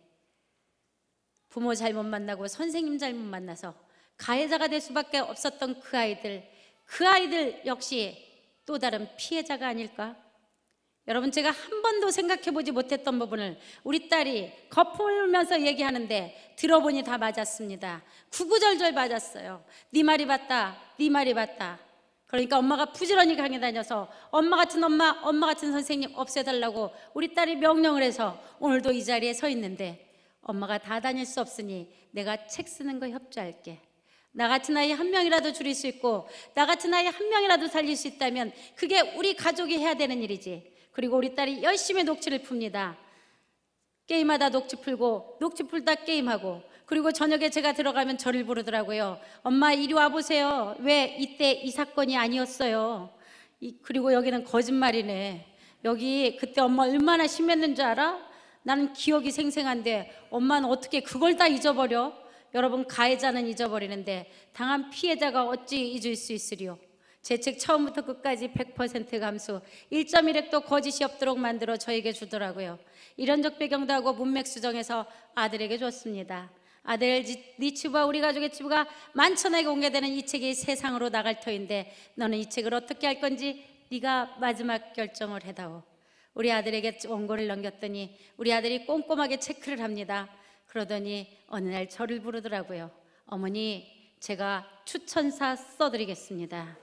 부모 잘못 만나고 선생님 잘못 만나서 가해자가 될 수밖에 없었던 그 아이들 역시 또 다른 피해자가 아닐까? 여러분, 제가 한 번도 생각해 보지 못했던 부분을 우리 딸이 거품을면서 얘기하는데 들어보니 다 맞았습니다. 구구절절 맞았어요. 네 말이 맞다, 네 말이 맞다. 그러니까 엄마가 부지런히 강의 다녀서 엄마 같은 선생님 없애달라고 우리 딸이 명령을 해서 오늘도 이 자리에 서 있는데, 엄마가 다 다닐 수 없으니 내가 책 쓰는 거 협조할게. 나 같은 아이 한 명이라도 줄일 수 있고 나 같은 아이 한 명이라도 살릴 수 있다면 그게 우리 가족이 해야 되는 일이지. 그리고 우리 딸이 열심히 녹취를 풉니다. 게임하다 녹취 풀고, 녹취 풀다 게임하고, 그리고 저녁에 제가 들어가면 저를 부르더라고요. 엄마, 이리 와보세요. 왜 이때 이 사건이 아니었어요? 그리고 여기는 거짓말이네. 여기 그때 엄마 얼마나 심했는 줄 알아? 나는 기억이 생생한데 엄마는 어떻게 그걸 다 잊어버려? 여러분, 가해자는 잊어버리는데 당한 피해자가 어찌 잊을 수 있으리요? 제 책 처음부터 끝까지 100% 감수, 1.1핵도 거짓이 없도록 만들어 저에게 주더라고요. 이런적 배경도 하고 문맥 수정해서 아들에게 줬습니다. 아들, 네 치부와 우리 가족의 치부가 만천하에 공개되는 이 책이 세상으로 나갈 터인데 너는 이 책을 어떻게 할 건지 네가 마지막 결정을 해다오. 우리 아들에게 원고를 넘겼더니 우리 아들이 꼼꼼하게 체크를 합니다. 그러더니 어느 날 저를 부르더라고요. 어머니, 제가 추천사 써드리겠습니다.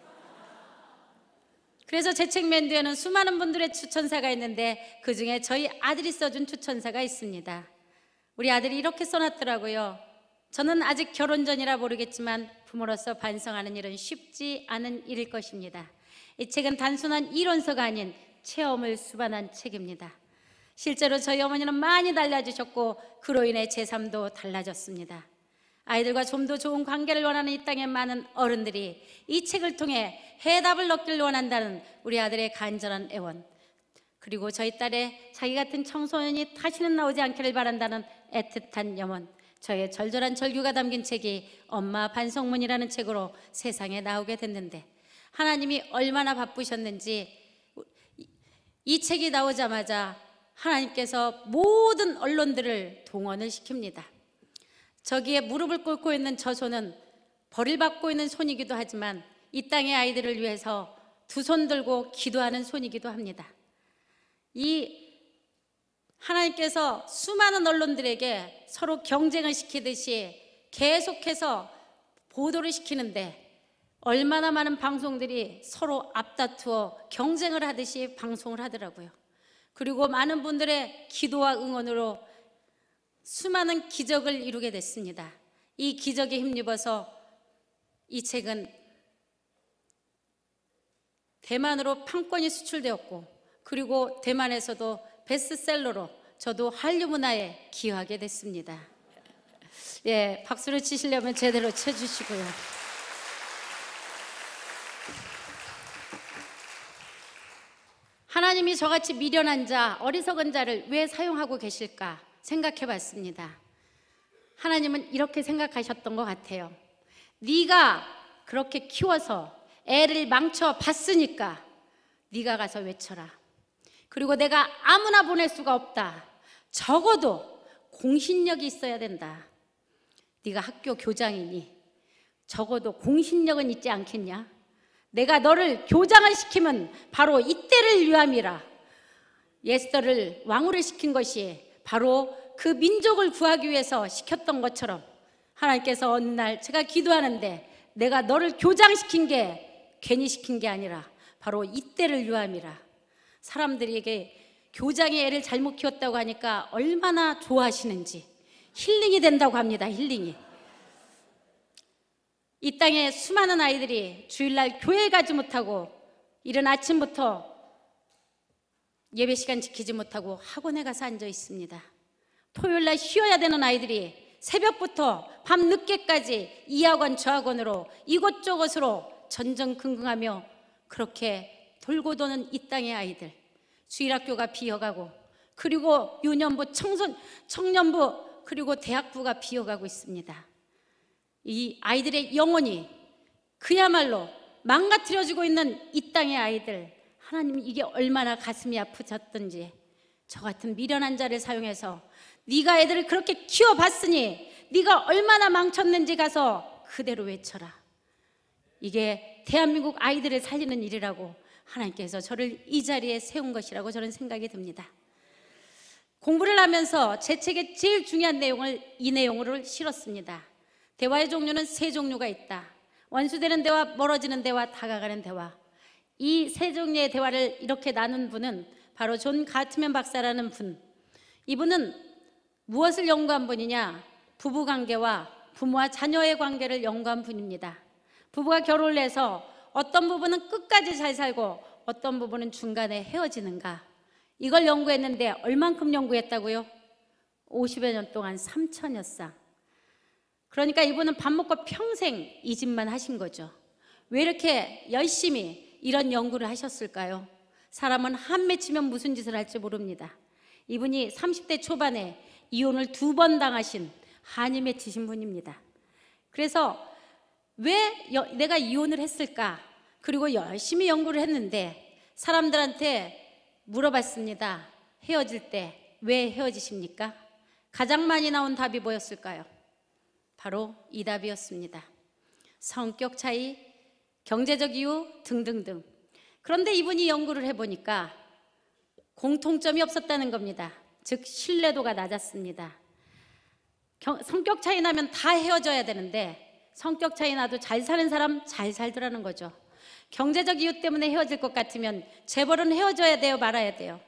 그래서 제 책 맨 뒤에는 수많은 분들의 추천사가 있는데 그 중에 저희 아들이 써준 추천사가 있습니다. 우리 아들이 이렇게 써놨더라고요. 저는 아직 결혼 전이라 모르겠지만 부모로서 반성하는 일은 쉽지 않은 일일 것입니다. 이 책은 단순한 이론서가 아닌 체험을 수반한 책입니다. 실제로 저희 어머니는 많이 달라지셨고 그로 인해 제 삶도 달라졌습니다. 아이들과 좀 더 좋은 관계를 원하는 이 땅의 많은 어른들이 이 책을 통해 해답을 얻길 원한다는 우리 아들의 간절한 애원, 그리고 저희 딸의 자기 같은 청소년이 다시는 나오지 않기를 바란다는 애틋한 염원, 저의 절절한 절규가 담긴 책이 엄마 반성문이라는 책으로 세상에 나오게 됐는데, 하나님이 얼마나 바쁘셨는지 이 책이 나오자마자 하나님께서 모든 언론들을 동원을 시킵니다. 저기에 무릎을 꿇고 있는 저 손은 벌을 받고 있는 손이기도 하지만 이 땅의 아이들을 위해서 두 손 들고 기도하는 손이기도 합니다. 이 하나님께서 수많은 언론들에게 서로 경쟁을 시키듯이 계속해서 보도를 시키는데 얼마나 많은 방송들이 서로 앞다투어 경쟁을 하듯이 방송을 하더라고요. 그리고 많은 분들의 기도와 응원으로 수많은 기적을 이루게 됐습니다. 이 기적에 힘입어서 이 책은 대만으로 판권이 수출되었고, 그리고 대만에서도 베스트셀러로 저도 한류 문화에 기여하게 됐습니다. 예, 박수를 치시려면 제대로 쳐주시고요. 하나님이 저같이 미련한 자, 어리석은 자를 왜 사용하고 계실까 생각해 봤습니다. 하나님은 이렇게 생각하셨던 것 같아요. 네가 그렇게 키워서 애를 망쳐 봤으니까 네가 가서 외쳐라. 그리고 내가 아무나 보낼 수가 없다. 적어도 공신력이 있어야 된다. 네가 학교 교장이니 적어도 공신력은 있지 않겠냐? 내가 너를 교장을 시키면 바로 이때를 위함이라. 에스더를 왕후를 시킨 것이 바로 그 민족을 구하기 위해서 시켰던 것처럼 하나님께서 어느 날 제가 기도하는데 내가 너를 교장시킨 게 괜히 시킨 게 아니라 바로 이때를 위함이라. 사람들에게 교장의 애를 잘못 키웠다고 하니까 얼마나 좋아하시는지, 힐링이 된다고 합니다. 힐링이. 이 땅에 수많은 아이들이 주일날 교회에 가지 못하고 이른 아침부터 예배 시간 지키지 못하고 학원에 가서 앉아 있습니다. 토요일날 쉬어야 되는 아이들이 새벽부터 밤 늦게까지 이 학원 저 학원으로 이곳저곳으로 전전긍긍하며 그렇게 돌고 도는 이 땅의 아이들, 주일학교가 비어가고, 그리고 유년부, 청년부, 그리고 대학부가 비어가고 있습니다. 이 아이들의 영혼이 그야말로 망가뜨려지고 있는 이 땅의 아이들, 하나님이 이게 얼마나 가슴이 아프셨던지 저 같은 미련한 자를 사용해서 네가 애들을 그렇게 키워봤으니 네가 얼마나 망쳤는지 가서 그대로 외쳐라. 이게 대한민국 아이들을 살리는 일이라고 하나님께서 저를 이 자리에 세운 것이라고 저는 생각이 듭니다. 공부를 하면서 제 책의 제일 중요한 내용을 이 내용으로 실었습니다. 대화의 종류는 세 종류가 있다. 원수되는 대화, 멀어지는 대화, 다가가는 대화. 이 세 종류의 대화를 이렇게 나눈 분은 바로 존 가트맨 박사라는 분. 이분은 무엇을 연구한 분이냐? 부부관계와 부모와 자녀의 관계를 연구한 분입니다. 부부가 결혼을 해서 어떤 부분은 끝까지 잘 살고 어떤 부분은 중간에 헤어지는가, 이걸 연구했는데 얼만큼 연구했다고요? 50여 년 동안 3천여 쌍. 그러니까 이분은 밥 먹고 평생 이 집만 하신 거죠. 왜 이렇게 열심히 이런 연구를 하셨을까요? 사람은 한 맺히면 무슨 짓을 할지 모릅니다. 이분이 30대 초반에 이혼을 2번 당하신 한이 맺히신 분입니다. 그래서 왜 내가 이혼을 했을까? 그리고 열심히 연구를 했는데 사람들한테 물어봤습니다. 헤어질 때 왜 헤어지십니까? 가장 많이 나온 답이 뭐였을까요? 바로 이 답이었습니다. 성격 차이, 경제적 이유 등등등. 그런데 이분이 연구를 해보니까 공통점이 없었다는 겁니다. 즉 신뢰도가 낮았습니다. 성격 차이 나면 다 헤어져야 되는데 성격 차이 나도 잘 사는 사람 잘 살더라는 거죠. 경제적 이유 때문에 헤어질 것 같으면 재벌은 헤어져야 돼요, 말아야 돼요?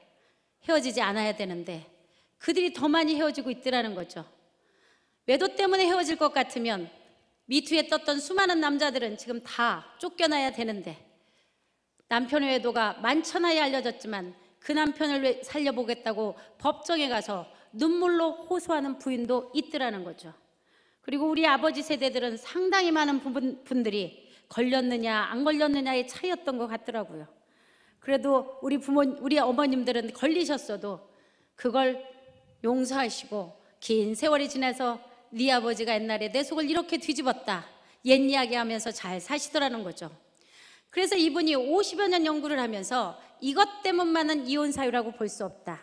헤어지지 않아야 되는데 그들이 더 많이 헤어지고 있더라는 거죠. 외도 때문에 헤어질 것 같으면 미투에 떴던 수많은 남자들은 지금 다 쫓겨나야 되는데 남편의 외도가 만천하에 알려졌지만 그 남편을 살려보겠다고 법정에 가서 눈물로 호소하는 부인도 있더라는 거죠. 그리고 우리 아버지 세대들은 상당히 많은 분들이 걸렸느냐 안 걸렸느냐의 차이였던 것 같더라고요. 그래도 우리 어머님들은 걸리셨어도 그걸 용서하시고 긴 세월이 지나서 네 아버지가 옛날에 내 속을 이렇게 뒤집었다 옛 이야기 하면서 잘 사시더라는 거죠. 그래서 이분이 50여 년 연구를 하면서 이것 때문만은 이혼 사유라고 볼 수 없다.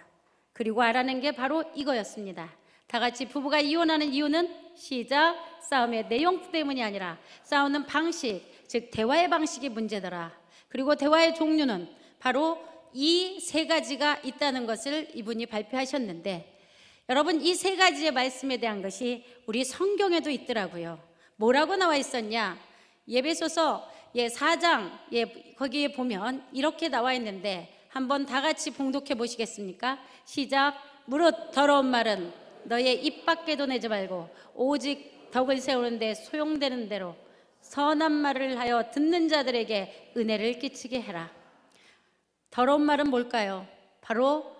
그리고 알아낸 게 바로 이거였습니다. 다 같이 부부가 이혼하는 이유는 시작, 싸움의 내용 때문이 아니라 싸우는 방식, 즉 대화의 방식이 문제더라. 그리고 대화의 종류는 바로 이 세 가지가 있다는 것을 이분이 발표하셨는데, 여러분 이 세 가지의 말씀에 대한 것이 우리 성경에도 있더라고요. 뭐라고 나와 있었냐? 예배소서 4장 거기에 보면 이렇게 나와 있는데 한번 다 같이 봉독해 보시겠습니까? 시작. 무릇 더러운 말은 너의 입 밖에도 내지 말고 오직 덕을 세우는데 소용되는 대로 선한 말을 하여 듣는 자들에게 은혜를 끼치게 해라. 더러운 말은 뭘까요? 바로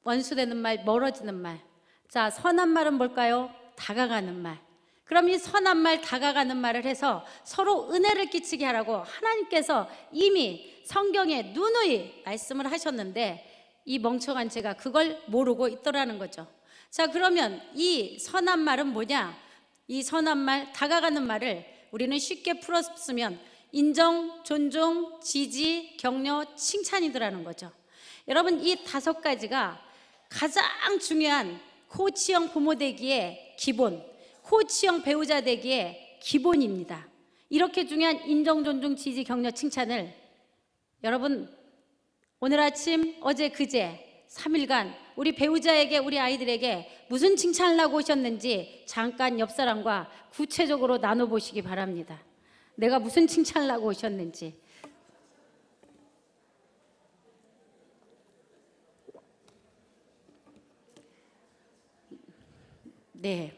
원수되는 말, 멀어지는 말. 자, 선한 말은 뭘까요? 다가가는 말. 그럼 이 선한 말, 다가가는 말을 해서 서로 은혜를 끼치게 하라고 하나님께서 이미 성경에 누누이 말씀을 하셨는데 이 멍청한 제가 그걸 모르고 있더라는 거죠. 자, 그러면 이 선한 말은 뭐냐? 이 선한 말, 다가가는 말을 우리는 쉽게 풀었으면 인정, 존중, 지지, 격려, 칭찬이더라는 거죠. 여러분 이 5가지가 가장 중요한 코치형 부모 되기의 기본, 코치형 배우자 되기의 기본입니다. 이렇게 중요한 인정, 존중, 지지, 격려, 칭찬을 여러분 오늘 아침, 어제, 그제 3일간 우리 배우자에게, 우리 아이들에게 무슨 칭찬을 하고 오셨는지 잠깐 옆 사람과 구체적으로 나눠보시기 바랍니다. 내가 무슨 칭찬을 하고 오셨는지. 네.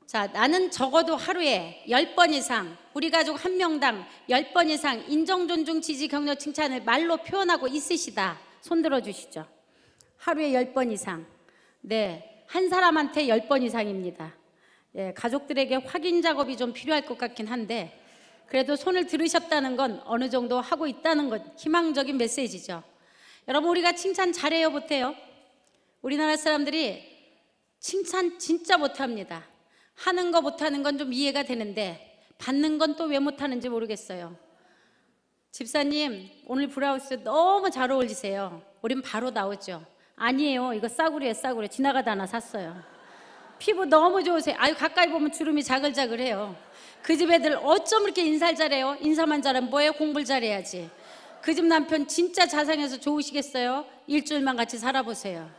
자, 나는 적어도 하루에 10번 이상, 우리 가족 1명당 10번 이상 인정, 존중, 지지, 격려, 칭찬을 말로 표현하고 있으시다. 손 들어주시죠. 하루에 10번 이상. 네, 한 사람한테 10번 이상입니다. 네, 가족들에게 확인 작업이 좀 필요할 것 같긴 한데 그래도 손을 들으셨다는 건 어느 정도 하고 있다는 것, 희망적인 메시지죠. 여러분 우리가 칭찬 잘해요, 못해요? 우리나라 사람들이 칭찬 진짜 못합니다. 하는 거 못하는 건 좀 이해가 되는데 받는 건 또 왜 못하는지 모르겠어요. 집사님 오늘 브라우스 너무 잘 어울리세요. 우린 바로 나오죠. 아니에요, 이거 싸구려예요, 싸구려. 지나가다 하나 샀어요. 피부 너무 좋으세요. 아유, 가까이 보면 주름이 자글자글해요. 그 집 애들 어쩜 이렇게 인사를 잘해요? 인사만 잘하면 뭐예요? 공부를 잘해야지. 그 집 남편 진짜 자상해서 좋으시겠어요? 일주일만 같이 살아보세요.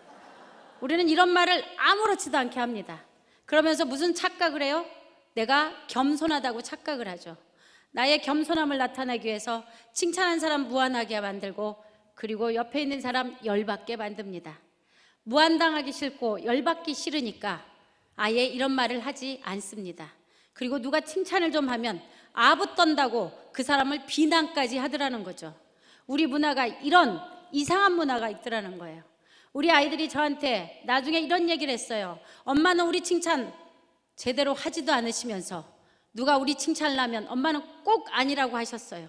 우리는 이런 말을 아무렇지도 않게 합니다. 그러면서 무슨 착각을 해요? 내가 겸손하다고 착각을 하죠. 나의 겸손함을 나타내기 위해서 칭찬한 사람 무안하게 만들고 그리고 옆에 있는 사람 열받게 만듭니다. 무안당하기 싫고 열받기 싫으니까 아예 이런 말을 하지 않습니다. 그리고 누가 칭찬을 좀 하면 아부 떤다고 그 사람을 비난까지 하더라는 거죠. 우리 문화가 이런 이상한 문화가 있더라는 거예요. 우리 아이들이 저한테 나중에 이런 얘기를 했어요. 엄마는 우리 칭찬 제대로 하지도 않으시면서 누가 우리 칭찬을 하면 엄마는 꼭 아니라고 하셨어요.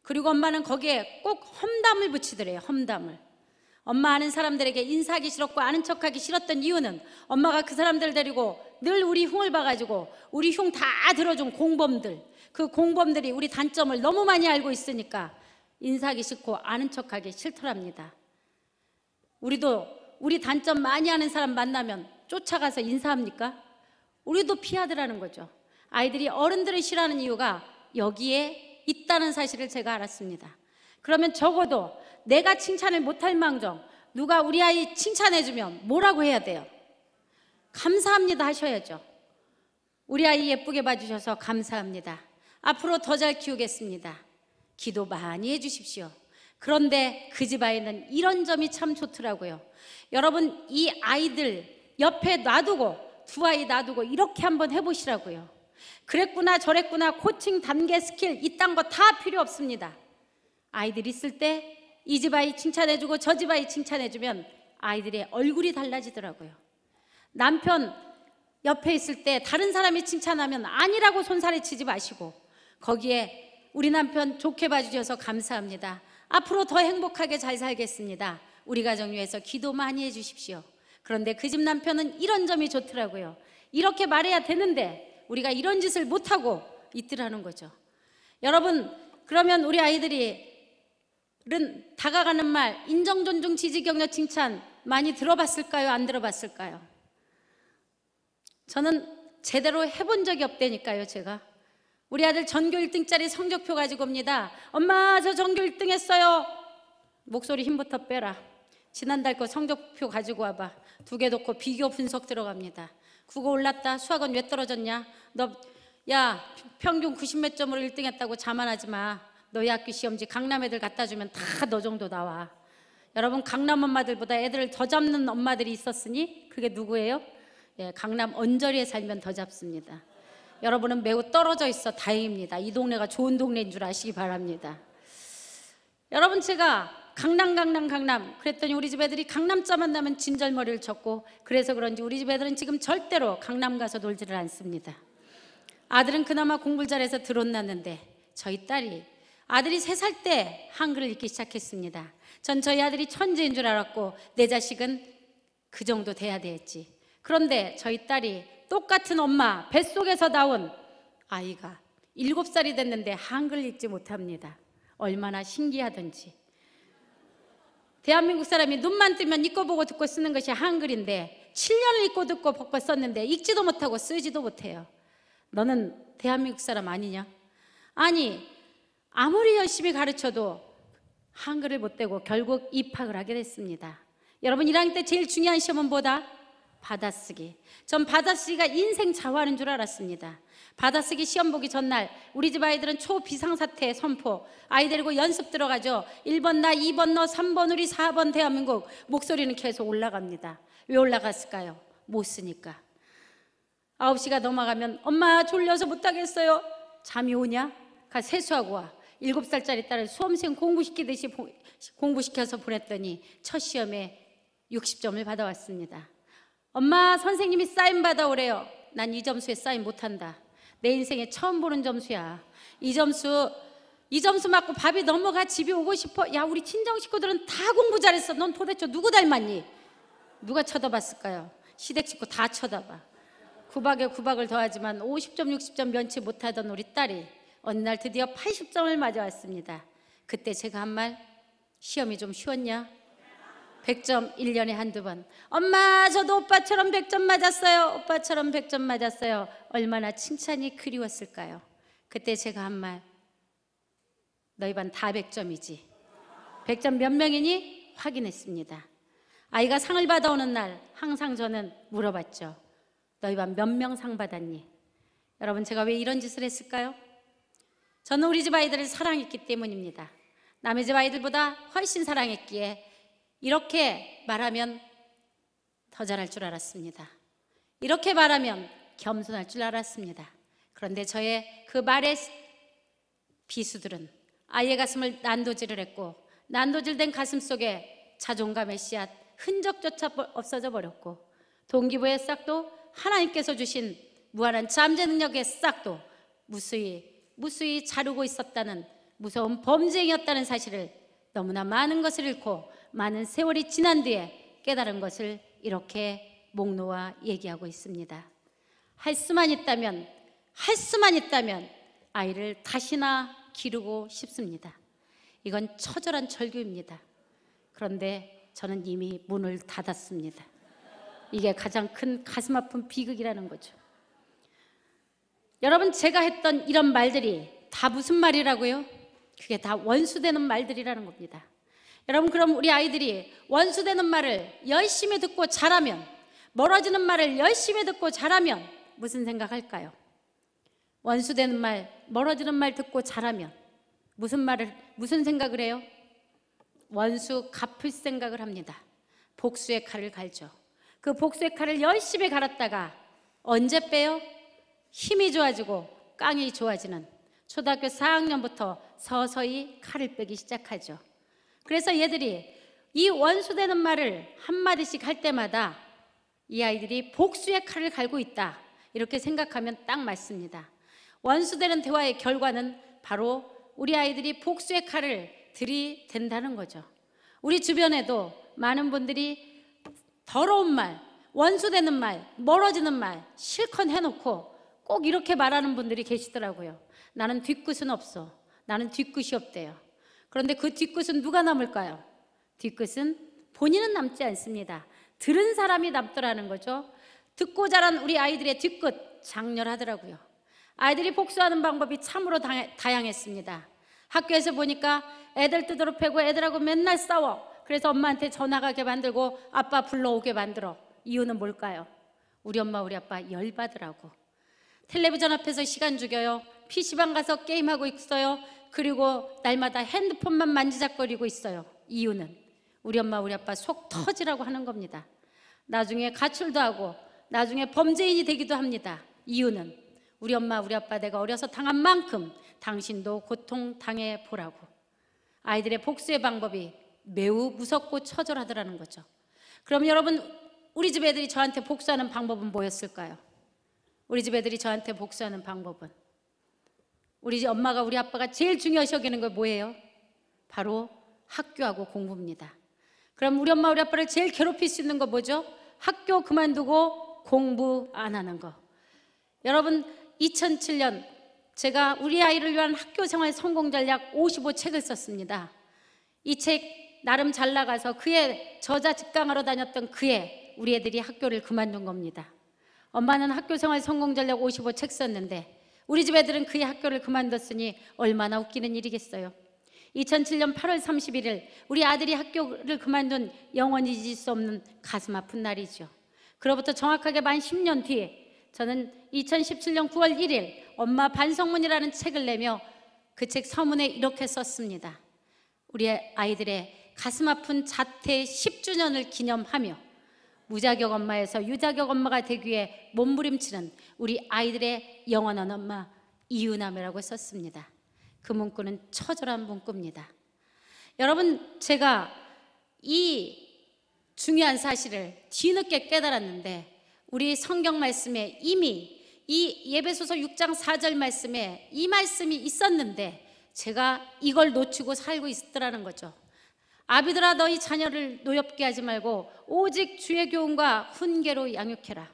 그리고 엄마는 거기에 꼭 험담을 붙이더래요. 험담을. 엄마 아는 사람들에게 인사하기 싫었고 아는 척하기 싫었던 이유는 엄마가 그 사람들 데리고 늘 우리 흉을 봐가지고 우리 흉 다 들어준 공범들, 그 공범들이 우리 단점을 너무 많이 알고 있으니까 인사하기 싫고 아는 척하기 싫더랍니다. 우리도 우리 단점 많이 아는 사람 만나면 쫓아가서 인사합니까? 우리도 피하더라는 거죠. 아이들이 어른들을 싫어하는 이유가 여기에 있다는 사실을 제가 알았습니다. 그러면 적어도 내가 칭찬을 못할 망정 누가 우리 아이 칭찬해주면 뭐라고 해야 돼요? 감사합니다 하셔야죠. 우리 아이 예쁘게 봐주셔서 감사합니다. 앞으로 더 잘 키우겠습니다. 기도 많이 해주십시오. 그런데 그 집 아이는 이런 점이 참 좋더라고요. 여러분, 이 아이들 옆에 놔두고, 두 아이 놔두고 이렇게 한번 해보시라고요. 그랬구나 저랬구나 코칭 단계 스킬 이딴 거 다 필요 없습니다. 아이들 있을 때 이 집 아이 칭찬해주고 저 집 아이 칭찬해주면 아이들의 얼굴이 달라지더라고요. 남편 옆에 있을 때 다른 사람이 칭찬하면 아니라고 손살에 치지 마시고 거기에 우리 남편 좋게 봐주셔서 감사합니다. 앞으로 더 행복하게 잘 살겠습니다. 우리 가정 위해서 기도 많이 해주십시오. 그런데 그 집 남편은 이런 점이 좋더라고요. 이렇게 말해야 되는데 우리가 이런 짓을 못하고 있더라는 거죠. 여러분, 그러면 우리 아이들이 다가가는 말, 인정, 존중, 지지, 격려, 칭찬 많이 들어봤을까요? 안 들어봤을까요? 저는 제대로 해본 적이 없다니까요. 제가 우리 아들 전교 1등짜리 성적표 가지고 옵니다. 엄마 저 전교 1등 했어요. 목소리 힘부터 빼라. 지난달 거 성적표 가지고 와봐. 2개 놓고 비교 분석 들어갑니다. 국어 올랐다. 수학은 왜 떨어졌냐? 너 야 평균 90몇 점으로 1등 했다고 자만하지 마. 너희 학교 시험지 강남 애들 갖다 주면 다 너 정도 나와. 여러분, 강남 엄마들보다 애들을 더 잡는 엄마들이 있었으니 그게 누구예요? 예, 강남 언저리에 살면 더 잡습니다. 여러분은 매우 떨어져 있어 다행입니다. 이 동네가 좋은 동네인 줄 아시기 바랍니다. 여러분, 제가 강남 그랬더니 우리 집 애들이 강남자만 나면 진절머리를 쳤고 그래서 그런지 우리 집 애들은 지금 절대로 강남 가서 놀지를 않습니다. 아들은 그나마 공부를 잘해서 드론났는데 저희 딸이 아들이 3살 때 한글을 읽기 시작했습니다. 전 저희 아들이 천재인 줄 알았고 내 자식은 그 정도 돼야 되겠지. 그런데 저희 딸이 똑같은 엄마 뱃속에서 나온 아이가 7살이 됐는데 한글 읽지 못합니다. 얼마나 신기하던지. 대한민국 사람이 눈만 뜨면 읽고 보고 듣고 쓰는 것이 한글인데 7년을 읽고 듣고 보고 썼는데 읽지도 못하고 쓰지도 못해요. 너는 대한민국 사람 아니냐? 아니, 아무리 열심히 가르쳐도 한글을 못 떼고 결국 입학을 하게 됐습니다. 여러분, 1학년 때 제일 중요한 시험은 뭐다? 받아쓰기. 전 받아쓰기가 인생 자화하는 줄 알았습니다. 받아쓰기 시험 보기 전날 우리 집 아이들은 초비상사태 선포. 아이 데리고 연습 들어가죠. 1번 나, 2번 너, 3번 우리, 4번 대한민국. 목소리는 계속 올라갑니다. 왜 올라갔을까요? 못 쓰니까. 9시가 넘어가면 엄마 졸려서 못하겠어요. 잠이 오냐? 가 세수하고 와. 7살짜리 딸을 수험생 공부시키듯이 공부시켜서 보냈더니 첫 시험에 60점을 받아왔습니다. 엄마, 선생님이 사인 받아오래요. 난 이 점수에 사인 못한다. 내 인생에 처음 보는 점수야. 이 점수 맞고 밥이 넘어가 집에 오고 싶어. 야, 우리 친정 식구들은 다 공부 잘했어. 넌 도대체 누구 닮았니? 누가 쳐다봤을까요? 시댁 식구 다 쳐다봐. 구박에 구박을 더하지만 50점 60점 면치 못하던 우리 딸이 어느 날 드디어 80점을 맞아왔습니다. 그때 제가 한 말, 시험이 좀 쉬웠냐? 100점 1년에 한두 번. 엄마, 저도 오빠처럼 100점 맞았어요. 오빠처럼 100점 맞았어요. 얼마나 칭찬이 그리웠을까요? 그때 제가 한 말, 너희 반 다 100점이지. 100점 몇 명이니? 확인했습니다. 아이가 상을 받아오는 날 항상 저는 물어봤죠. 너희 반 몇 명 상 받았니? 여러분, 제가 왜 이런 짓을 했을까요? 저는 우리 집 아이들을 사랑했기 때문입니다. 남의 집 아이들보다 훨씬 사랑했기에 이렇게 말하면 더 잘할 줄 알았습니다. 이렇게 말하면 겸손할 줄 알았습니다. 그런데 저의 그 말의 비수들은 아이의 가슴을 난도질을 했고 난도질된 가슴 속에 자존감의 씨앗 흔적조차 없어져 버렸고 동기부의 싹도 하나님께서 주신 무한한 잠재 능력의 싹도 무수히 자르고 있었다는 무서운 범죄행위였다는 사실을 너무나 많은 것을 잃고 많은 세월이 지난 뒤에 깨달은 것을 이렇게 목 놓아 얘기하고 있습니다. 할 수만 있다면 아이를 다시나 기르고 싶습니다. 이건 처절한 절규입니다. 그런데 저는 이미 문을 닫았습니다. 이게 가장 큰 가슴 아픈 비극이라는 거죠. 여러분, 제가 했던 이런 말들이 다 무슨 말이라고요? 그게 다 원수되는 말들이라는 겁니다. 여러분, 그럼 우리 아이들이 원수되는 말을 열심히 듣고 자라면, 멀어지는 말을 열심히 듣고 자라면 무슨 생각할까요? 원수되는 말, 멀어지는 말 듣고 자라면 무슨 생각을 해요? 원수 갚을 생각을 합니다. 복수의 칼을 갈죠. 그 복수의 칼을 열심히 갈았다가 언제 빼요? 힘이 좋아지고 깡이 좋아지는 초등학교 4학년부터 서서히 칼을 빼기 시작하죠. 그래서 얘들이 이 원수되는 말을 한마디씩 할 때마다 이 아이들이 복수의 칼을 갈고 있다, 이렇게 생각하면 딱 맞습니다. 원수되는 대화의 결과는 바로 우리 아이들이 복수의 칼을 들이댄다는 거죠. 우리 주변에도 많은 분들이 더러운 말, 원수되는 말, 멀어지는 말 실컷 해놓고 꼭 이렇게 말하는 분들이 계시더라고요. 나는 뒤끝은 없어. 나는 뒤끝이 없대요. 그런데 그 뒤끝은 누가 남을까요? 뒤끝은 본인은 남지 않습니다. 들은 사람이 남더라는 거죠. 듣고 자란 우리 아이들의 뒤끝 장렬하더라고요. 아이들이 복수하는 방법이 참으로 다양했습니다. 학교에서 보니까 애들 뜯으러 패고 애들하고 맨날 싸워. 그래서 엄마한테 전화 가게 만들고 아빠 불러오게 만들어. 이유는 뭘까요? 우리 엄마 우리 아빠 열받으라고. 텔레비전 앞에서 시간 죽여요. PC방 가서 게임하고 있어요. 그리고 날마다 핸드폰만 만지작거리고 있어요. 이유는 우리 엄마 우리 아빠 속 터지라고 하는 겁니다. 나중에 가출도 하고 나중에 범죄인이 되기도 합니다. 이유는 우리 엄마 우리 아빠 내가 어려서 당한 만큼 당신도 고통당해 보라고. 아이들의 복수의 방법이 매우 무섭고 처절하더라는 거죠. 그럼 여러분, 우리 집 애들이 저한테 복수하는 방법은 뭐였을까요? 우리 집 애들이 저한테 복수하는 방법은, 우리 엄마가 우리 아빠가 제일 중요시 여기는 거 뭐예요? 바로 학교하고 공부입니다. 그럼 우리 엄마 우리 아빠를 제일 괴롭힐 수 있는 거 뭐죠? 학교 그만두고 공부 안 하는 거. 여러분, 2007년 제가 우리 아이를 위한 학교생활 성공 전략 55책을 썼습니다. 이 책 나름 잘 나가서 그해 저자 직강하러 다녔던 그해 우리 애들이 학교를 그만둔 겁니다. 엄마는 학교생활 성공 전략 55책 썼는데 우리 집 애들은 그해 학교를 그만뒀으니 얼마나 웃기는 일이겠어요. 2007년 8월 31일 우리 아들이 학교를 그만둔 영원히 잊을 수 없는 가슴 아픈 날이죠. 그로부터 정확하게 만 10년 뒤에 저는 2017년 9월 1일 엄마 반성문이라는 책을 내며 그 책 서문에 이렇게 썼습니다. 우리 아이들의 가슴 아픈 자퇴 10주년을 기념하며 무자격 엄마에서 유자격 엄마가 되기 위해 몸부림치는 우리 아이들의 영원한 엄마 이유남이라고 썼습니다. 그 문구는 처절한 문구입니다. 여러분, 제가 이 중요한 사실을 뒤늦게 깨달았는데 우리 성경 말씀에 이미 이 에베소서 6장 4절 말씀에 이 말씀이 있었는데 제가 이걸 놓치고 살고 있더라는 거죠. 아비들아, 너희 자녀를 노엽게 하지 말고 오직 주의 교훈과 훈계로 양육해라.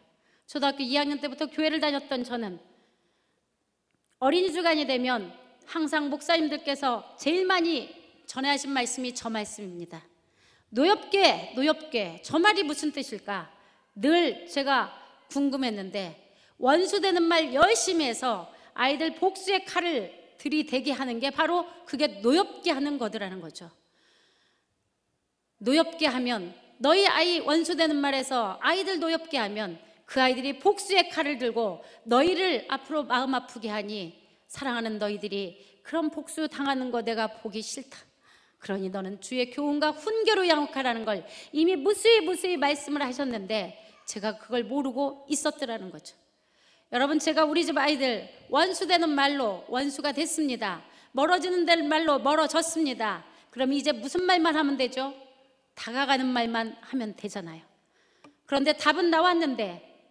초등학교 2학년 때부터 교회를 다녔던 저는 어린이 주간이 되면 항상 목사님들께서 제일 많이 전해하신 말씀이 저 말씀입니다. 노엽게, 노엽게, 저 말이 무슨 뜻일까? 늘 제가 궁금했는데 원수되는 말 열심히 해서 아이들 복수의 칼을 들이대게 하는 게 바로 그게 노엽게 하는 거더라는 거죠. 노엽게 하면, 너희 아이 원수되는 말에서 아이들 노엽게 하면 그 아이들이 복수의 칼을 들고 너희를 앞으로 마음 아프게 하니 사랑하는 너희들이 그런 복수 당하는 거 내가 보기 싫다. 그러니 너는 주의 교훈과 훈계로 양육하라는 걸 이미 무수히 말씀을 하셨는데 제가 그걸 모르고 있었더라는 거죠. 여러분, 제가 우리 집 아이들 원수되는 말로 원수가 됐습니다. 멀어지는 말로 멀어졌습니다. 그럼 이제 무슨 말만 하면 되죠? 다가가는 말만 하면 되잖아요. 그런데 답은 나왔는데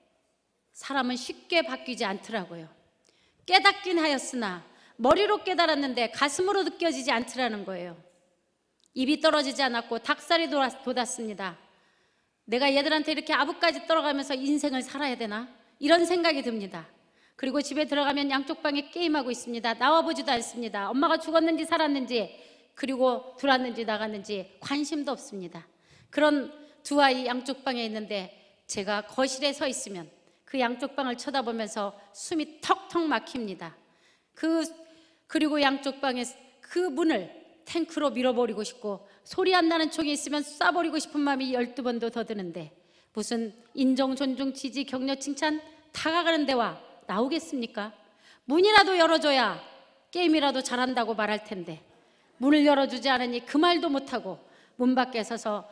사람은 쉽게 바뀌지 않더라고요. 깨닫긴 하였으나 머리로 깨달았는데 가슴으로 느껴지지 않더라는 거예요. 입이 떨어지지 않았고 닭살이 돋았습니다. 내가 얘들한테 이렇게 아부까지 떨어가면서 인생을 살아야 되나? 이런 생각이 듭니다. 그리고 집에 들어가면 양쪽 방에 게임하고 있습니다. 나와보지도 않습니다. 엄마가 죽었는지 살았는지, 그리고 들어왔는지 나갔는지 관심도 없습니다. 그런 두 아이 양쪽 방에 있는데 제가 거실에 서 있으면 그 양쪽 방을 쳐다보면서 숨이 턱턱 막힙니다. 그 그리고 양쪽 방에 그 문을 탱크로 밀어버리고 싶고 소리 안 나는 총이 있으면 쏴버리고 싶은 마음이 12번도 더 드는데 무슨 인정, 존중, 지지, 격려, 칭찬 다가가는 데와 나오겠습니까? 문이라도 열어줘야 게임이라도 잘한다고 말할 텐데 문을 열어주지 않으니 그 말도 못하고 문 밖에 서서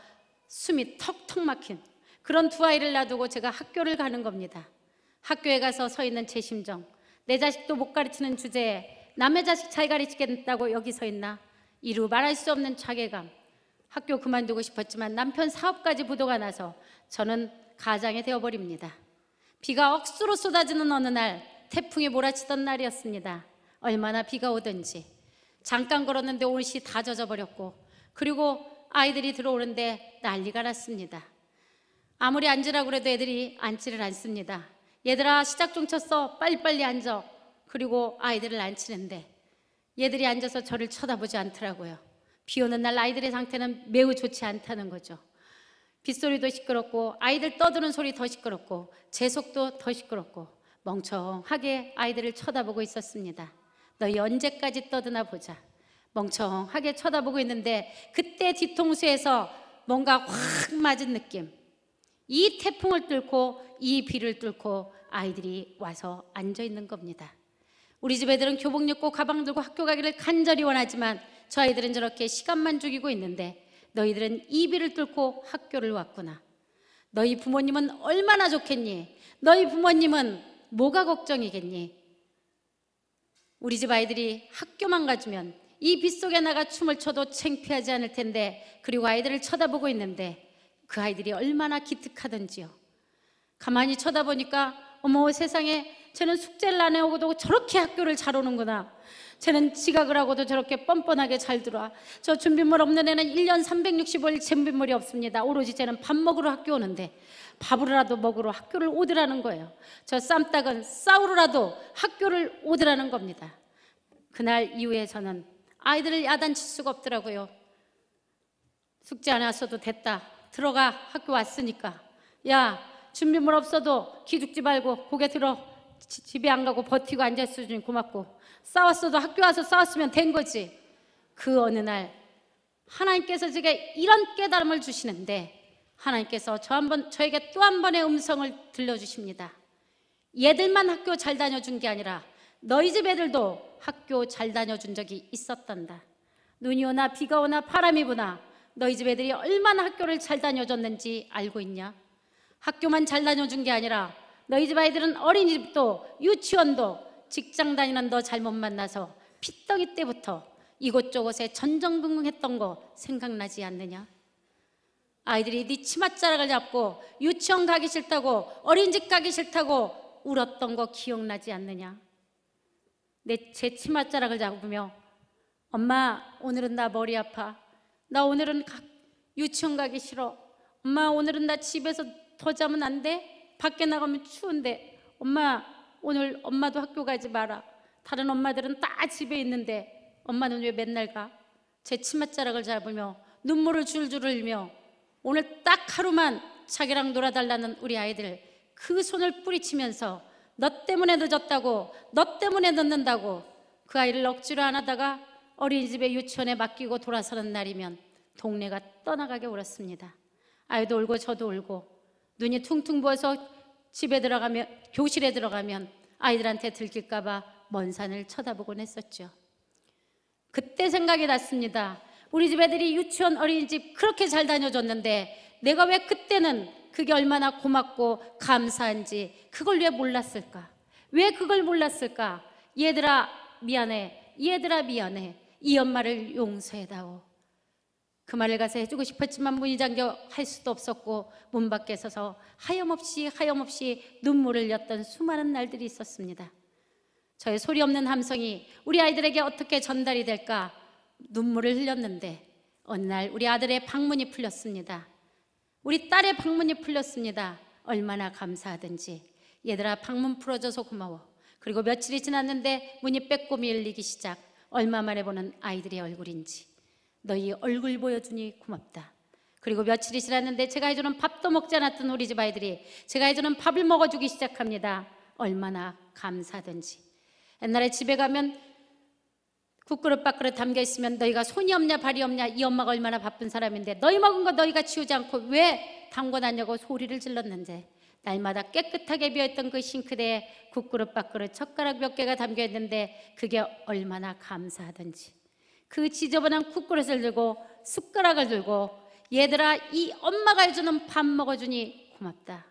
숨이 턱턱 막힌 그런 두 아이를 놔두고 제가 학교를 가는 겁니다. 학교에 가서 서 있는 제 심정, 내 자식도 못 가르치는 주제에 남의 자식 잘 가르치겠다고 여기 서 있나? 이루 말할 수 없는 자괴감. 학교 그만두고 싶었지만 남편 사업까지 부도가 나서 저는 가장이 되어버립니다. 비가 억수로 쏟아지는 어느 날 태풍이 몰아치던 날이었습니다. 얼마나 비가 오든지 잠깐 걸었는데 옷이 다 젖어버렸고 그리고 아이들이 들어오는데 난리가 났습니다. 아무리 앉으라고 해도 애들이 앉지를 않습니다. 얘들아 시작 좀 쳤어, 빨리빨리 앉아. 그리고 아이들을 앉히는데 얘들이 앉아서 저를 쳐다보지 않더라고요. 비 오는 날 아이들의 상태는 매우 좋지 않다는 거죠. 빗소리도 시끄럽고 아이들 떠드는 소리 더 시끄럽고 제 속도 더 시끄럽고 멍청하게 아이들을 쳐다보고 있었습니다. 너희 언제까지 떠드나 보자. 멍청하게 쳐다보고 있는데 그때 뒤통수에서 뭔가 확 맞은 느낌. 이 태풍을 뚫고 이 비를 뚫고 아이들이 와서 앉아 있는 겁니다. 우리 집 애들은 교복 입고 가방 들고 학교 가기를 간절히 원하지만 저 아이들은 저렇게 시간만 죽이고 있는데 너희들은 이 비를 뚫고 학교를 왔구나. 너희 부모님은 얼마나 좋겠니? 너희 부모님은 뭐가 걱정이겠니? 우리 집 아이들이 학교만 가주면 이 빗속에 나가 춤을 춰도 창피하지 않을 텐데 그리고 아이들을 쳐다보고 있는데 그 아이들이 얼마나 기특하던지요. 가만히 쳐다보니까 어머 세상에 쟤는 숙제를 안 해오고도 저렇게 학교를 잘 오는구나. 쟤는 지각을 하고도 저렇게 뻔뻔하게 잘 들어와. 저 준비물 없는 애는 1년 365일 준비물이 없습니다. 오로지 쟤는 밥 먹으러 학교 오는데 밥으로라도 먹으러 학교를 오더라는 거예요. 저 쌈딱은 싸우러라도 학교를 오더라는 겁니다. 그날 이후에 저는 아이들을 야단칠 수가 없더라고요. 숙제 안 왔어도 됐다. 들어가. 학교 왔으니까. 야 준비물 없어도 기죽지 말고 고개 들어. 집에 안 가고 버티고 앉아있으니 고맙고 싸웠어도 학교 와서 싸웠으면 된 거지. 그 어느 날 하나님께서 제게 이런 깨달음을 주시는데 하나님께서 저에게 또 한 번의 음성을 들려주십니다. 얘들만 학교 잘 다녀준 게 아니라 너희 집 애들도 학교 잘 다녀준 적이 있었단다. 눈이 오나 비가 오나 바람이 부나 너희 집 애들이 얼마나 학교를 잘 다녀줬는지 알고 있냐? 학교만 잘 다녀준 게 아니라 너희 집 아이들은 어린이집도 유치원도 직장 다니는 너 잘못 만나서 핏덩이 때부터 이곳저곳에 전전긍긍했던 거 생각나지 않느냐? 아이들이 네 치맛자락을 잡고 유치원 가기 싫다고 어린이집 가기 싫다고 울었던 거 기억나지 않느냐? 제 치맛자락을 잡으며 엄마 오늘은 나 머리 아파. 나 오늘은 유치원 가기 싫어. 엄마 오늘은 나 집에서 더 자면 안 돼? 밖에 나가면 추운데. 엄마 오늘 엄마도 학교 가지 마라. 다른 엄마들은 다 집에 있는데 엄마는 왜 맨날 가? 제 치맛자락을 잡으며 눈물을 줄줄 흘리며 오늘 딱 하루만 자기랑 놀아달라는 우리 아이들 그 손을 뿌리치면서 너 때문에 늦었다고, 너 때문에 늦는다고 그 아이를 억지로 안 하다가 어린이집에 유치원에 맡기고 돌아서는 날이면 동네가 떠나가게 울었습니다. 아이도 울고 저도 울고 눈이 퉁퉁 부어서 집에 들어가면 교실에 들어가면 아이들한테 들킬까 봐 먼 산을 쳐다보곤 했었죠. 그때 생각이 났습니다. 우리 집 애들이 유치원 어린이집 그렇게 잘 다녀줬는데 내가 왜 그때는 그게 얼마나 고맙고 감사한지 그걸 왜 몰랐을까? 왜 그걸 몰랐을까? 얘들아 미안해. 얘들아 미안해. 이 엄마를 용서해다오. 그 말을 가서 해주고 싶었지만 문이 잠겨 할 수도 없었고 문 밖에 서서 하염없이 눈물을 흘렸던 수많은 날들이 있었습니다. 저의 소리 없는 함성이 우리 아이들에게 어떻게 전달이 될까 눈물을 흘렸는데 어느 날 우리 아들의 방문이 풀렸습니다. 우리 딸의 방문이 풀렸습니다. 얼마나 감사하든지. 얘들아 방문 풀어줘서 고마워. 그리고 며칠이 지났는데 문이 빼꼼히 열리기 시작. 얼마 만에 보는 아이들의 얼굴인지. 너희 얼굴 보여주니 고맙다. 그리고 며칠이 지났는데 제가 해주는 밥도 먹지 않았던 우리 집 아이들이 제가 해주는 밥을 먹어주기 시작합니다. 얼마나 감사하든지. 옛날에 집에 가면 국그릇 밥그릇 담겨 있으면 너희가 손이 없냐 발이 없냐, 이 엄마가 얼마나 바쁜 사람인데 너희 먹은 거 너희가 치우지 않고 왜 담궈놨냐고 소리를 질렀는데, 날마다 깨끗하게 비어있던 그 싱크대에 국그릇 밥그릇 젓가락 몇 개가 담겨 있는데 그게 얼마나 감사하던지. 그 지저분한 국그릇을 들고 숟가락을 들고 얘들아 이 엄마가 해주는 밥 먹어주니 고맙다.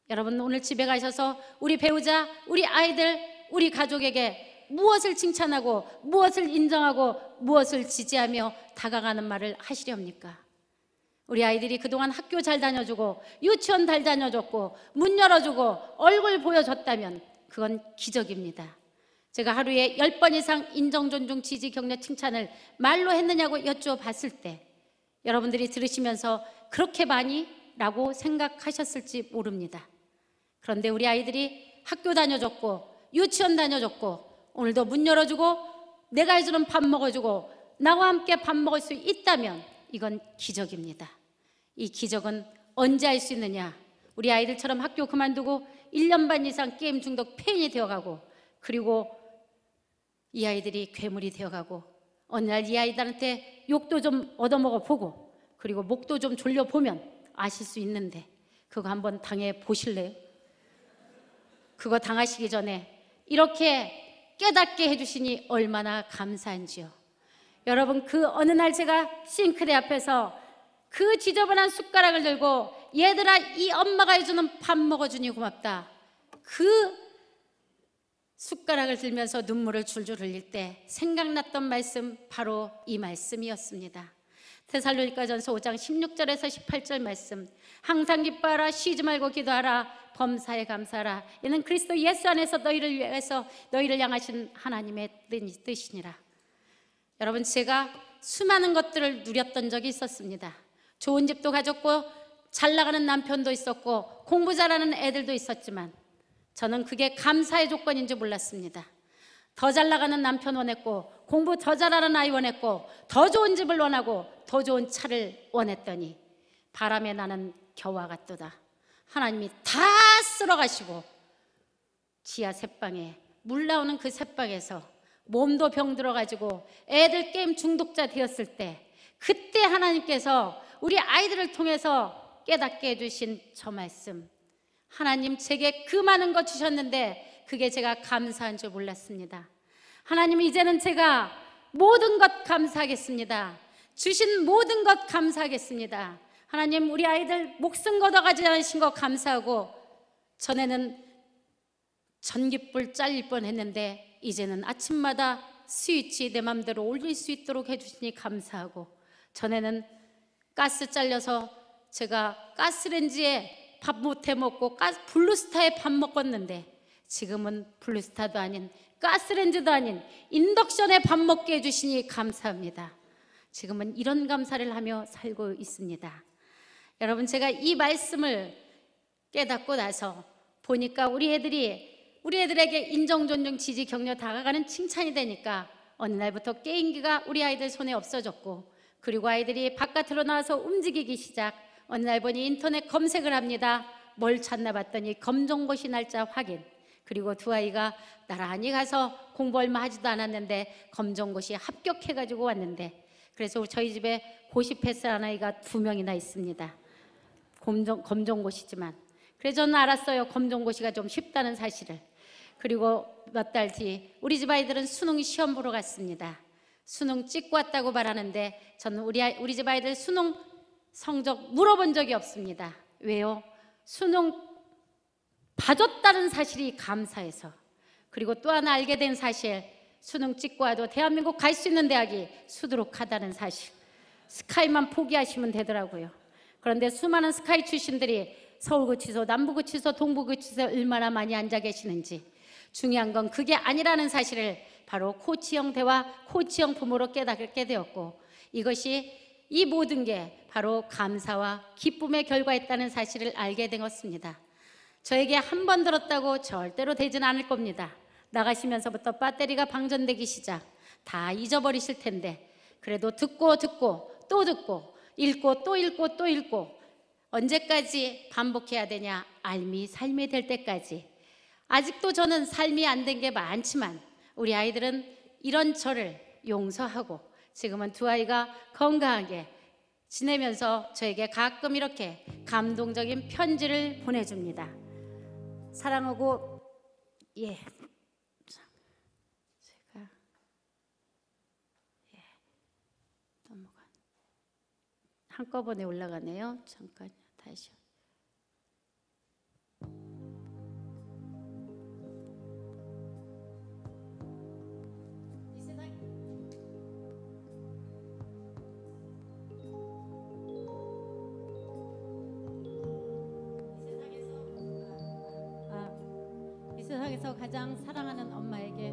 여러분, 오늘 집에 가셔서 우리 배우자, 우리 아이들, 우리 가족에게 무엇을 칭찬하고 무엇을 인정하고 무엇을 지지하며 다가가는 말을 하시렵니까? 우리 아이들이 그동안 학교 잘 다녀주고 유치원 잘 다녀줬고 문 열어주고 얼굴 보여줬다면 그건 기적입니다. 제가 하루에 10번 이상 인정, 존중, 지지, 격려, 칭찬을 말로 했느냐고 여쭤봤을 때 여러분들이 들으시면서 그렇게 많이? 라고 생각하셨을지 모릅니다. 그런데 우리 아이들이 학교 다녀줬고 유치원 다녀줬고 오늘도 문 열어주고 내가 해주는 밥 먹어주고 나와 함께 밥 먹을 수 있다면 이건 기적입니다. 이 기적은 언제 할 수 있느냐? 우리 아이들처럼 학교 그만두고 1년 반 이상 게임 중독 폐인이 되어가고, 그리고 이 아이들이 괴물이 되어가고, 어느 날 이 아이들한테 욕도 좀 얻어먹어 보고 그리고 목도 좀 졸려보면 아실 수 있는데, 그거 한번 당해 보실래요? 그거 당하시기 전에 이렇게 깨닫게 해주시니 얼마나 감사한지요. 여러분, 그 어느 날 제가 싱크대 앞에서 그 지저분한 숟가락을 들고 얘들아 이 엄마가 해주는 밥 먹어주니 고맙다, 그 숟가락을 들면서 눈물을 줄줄 흘릴 때 생각났던 말씀, 바로 이 말씀이었습니다. 데살로니가전서 5장 16절에서 18절 말씀, 항상 기뻐하라, 쉬지 말고 기도하라, 범사에 감사하라, 이는 그리스도 예수 안에서 너희를 위해서 너희를 향하신 하나님의 뜻이니라. 여러분, 제가 수많은 것들을 누렸던 적이 있었습니다. 좋은 집도 가졌고 잘 나가는 남편도 있었고 공부 잘하는 애들도 있었지만 저는 그게 감사의 조건인 줄 몰랐습니다. 더 잘 나가는 남편 원했고 공부 더 잘하는 아이 원했고 더 좋은 집을 원하고 더 좋은 차를 원했더니 바람에 나는 겨와 같도다. 하나님이 다 쓸어가시고 지하 셋방에, 물 나오는 그 셋방에서 몸도 병들어가지고 애들 게임 중독자 되었을 때, 그때 하나님께서 우리 아이들을 통해서 깨닫게 해주신 저 말씀, 하나님 제게 그 많은 것 주셨는데 그게 제가 감사한 줄 몰랐습니다. 하나님, 이제는 제가 모든 것 감사하겠습니다. 주신 모든 것 감사하겠습니다. 하나님, 우리 아이들 목숨 걷어가지 않으신 거 감사하고, 전에는 전기불 잘릴 뻔했는데 이제는 아침마다 스위치 내 맘대로 올릴 수 있도록 해주시니 감사하고, 전에는 가스 잘려서 제가 가스레인지에 밥 못해 먹고 블루스타에 밥 먹었는데 지금은 블루스타도 아닌 가스레인지도 아닌 인덕션에 밥 먹게 해주시니 감사합니다. 지금은 이런 감사를 하며 살고 있습니다. 여러분, 제가 이 말씀을 깨닫고 나서 보니까 우리 애들에게 인정, 존중, 지지, 격려, 다가가는 칭찬이 되니까 어느 날부터 게임기가 우리 아이들 손에 없어졌고, 그리고 아이들이 바깥으로 나와서 움직이기 시작. 어느 날 보니 인터넷 검색을 합니다. 뭘 찾나 봤더니 검정고시 날짜 확인. 그리고 두 아이가 나란히 가서 공부 얼마 하지도 않았는데 검정고시 합격해가지고 왔는데, 그래서 저희 집에 고시 패스한 아이가 2명이나 있습니다. 검정고시지만. 그래서 저는 알았어요, 검정고시가 좀 쉽다는 사실을. 그리고 몇 달 뒤 우리 집 아이들은 수능 시험 보러 갔습니다. 수능 찍고 왔다고 말하는데 저는 우리 집 아이들 수능 성적 물어본 적이 없습니다. 왜요? 수능 봐줬다는 사실이 감사해서. 그리고 또 하나 알게 된 사실, 수능 찍고 와도 대한민국 갈 수 있는 대학이 수두룩하다는 사실. 스카이만 포기하시면 되더라고요. 그런데 수많은 스카이 출신들이 서울구치소, 남부구치소, 동부구치소 얼마나 많이 앉아 계시는지, 중요한 건 그게 아니라는 사실을 바로 코치형 대화, 코치형 부모로 깨닫게 되었고, 이 모든 게 바로 감사와 기쁨의 결과였다는 사실을 알게 되었습니다. 저에게 한 번 들었다고 절대로 되진 않을 겁니다. 나가시면서부터 배터리가 방전되기 시작. 다 잊어버리실 텐데, 그래도 듣고 또 듣고, 읽고 또 읽고 또 읽고, 언제까지 반복해야 되냐? 삶이 될 때까지. 아직도 저는 삶이 안 된 게 많지만 우리 아이들은 이런 저를 용서하고 지금은 두 아이가 건강하게 지내면서 저에게 가끔 이렇게 감동적인 편지를 보내줍니다. 사랑하고 제가 넘어가 한꺼번에 올라가네요. 잠깐 다시. 이 세상에서 가장 사랑하는 엄마에게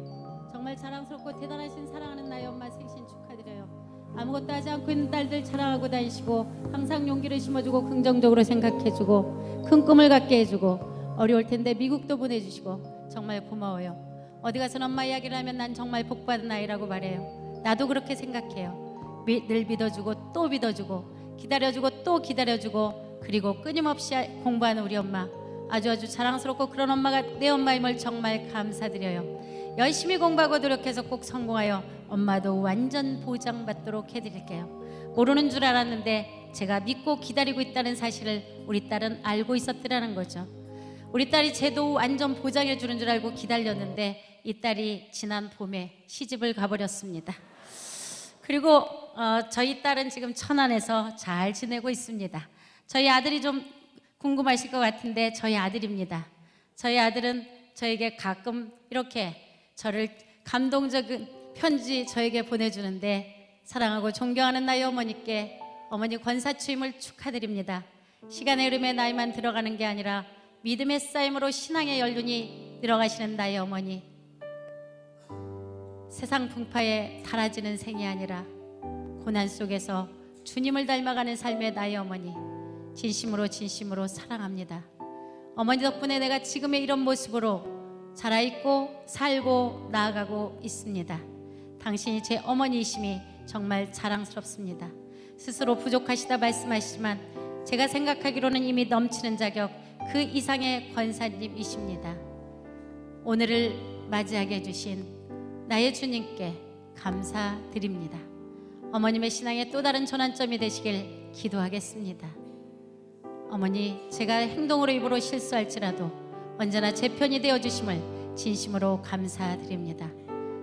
정말 자랑스럽고 대단하신 사랑하는 나의 엄마 생신 축하드려요. 아무것도 하지 않고 있는 딸들 자랑하고 다니시고 항상 용기를 심어주고 긍정적으로 생각해주고 큰 꿈을 갖게 해주고 어려울 텐데 미국도 보내주시고 정말 고마워요. 어디 가서는 엄마 이야기를 하면 난 정말 복받은 아이라고 말해요. 나도 그렇게 생각해요. 늘 믿어주고 또 믿어주고 기다려주고 또 기다려주고 그리고 끊임없이 공부하는 우리 엄마, 아주 자랑스럽고 그런 엄마가 내 엄마임을 정말 감사드려요. 열심히 공부하고 노력해서 꼭 성공하여 엄마도 완전 보장받도록 해드릴게요. 모르는 줄 알았는데 제가 믿고 기다리고 있다는 사실을 우리 딸은 알고 있었더라는 거죠. 우리 딸이 제도 완전 보장해 주는 줄 알고 기다렸는데 이 딸이 지난 봄에 시집을 가버렸습니다. 그리고 저희 딸은 지금 천안에서 잘 지내고 있습니다. 저희 아들이 좀 궁금하실 것 같은데 저희 아들입니다. 저희 아들은 저에게 가끔 이렇게 저를 감동적인 편지 저에게 보내주는데 사랑하고 존경하는 나의 어머니께 어머니 권사 취임을 축하드립니다. 시간의 흐름에 나이만 들어가는 게 아니라 믿음의 쌓임으로 신앙의 연륜이 늘어가시는 나의 어머니, 세상 풍파에 사라지는 생이 아니라 고난 속에서 주님을 닮아가는 삶의 나의 어머니, 진심으로 사랑합니다. 어머니 덕분에 내가 지금의 이런 모습으로 자라있고 살고 나아가고 있습니다. 당신이 제 어머니이심이 정말 자랑스럽습니다. 스스로 부족하시다 말씀하시지만 제가 생각하기로는 이미 넘치는 자격 그 이상의 권사님이십니다. 오늘을 맞이하게 해주신 나의 주님께 감사드립니다. 어머님의 신앙의 또 다른 전환점이 되시길 기도하겠습니다. 어머니, 제가 행동으로 입으로 실수할지라도 언제나 제 편이 되어주심을 진심으로 감사드립니다.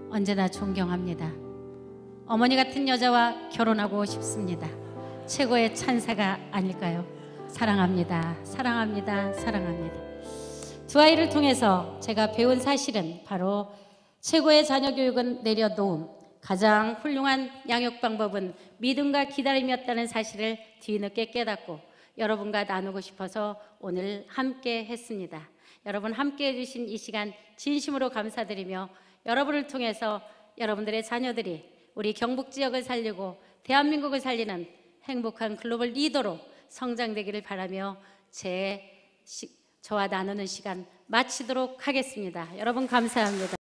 언제나 존경합니다. 어머니 같은 여자와 결혼하고 싶습니다. 최고의 찬사가 아닐까요? 사랑합니다. 사랑합니다. 사랑합니다. 두 아이를 통해서 제가 배운 사실은 바로 최고의 자녀 교육은 내려놓음, 가장 훌륭한 양육 방법은 믿음과 기다림이었다는 사실을 뒤늦게 깨닫고 여러분과 나누고 싶어서 오늘 함께 했습니다. 여러분 함께 해주신 이 시간 진심으로 감사드리며 여러분을 통해서 여러분들의 자녀들이 우리 경북 지역을 살리고 대한민국을 살리는 행복한 글로벌 리더로 성장되기를 바라며 저와 나누는 시간 마치도록 하겠습니다. 여러분 감사합니다.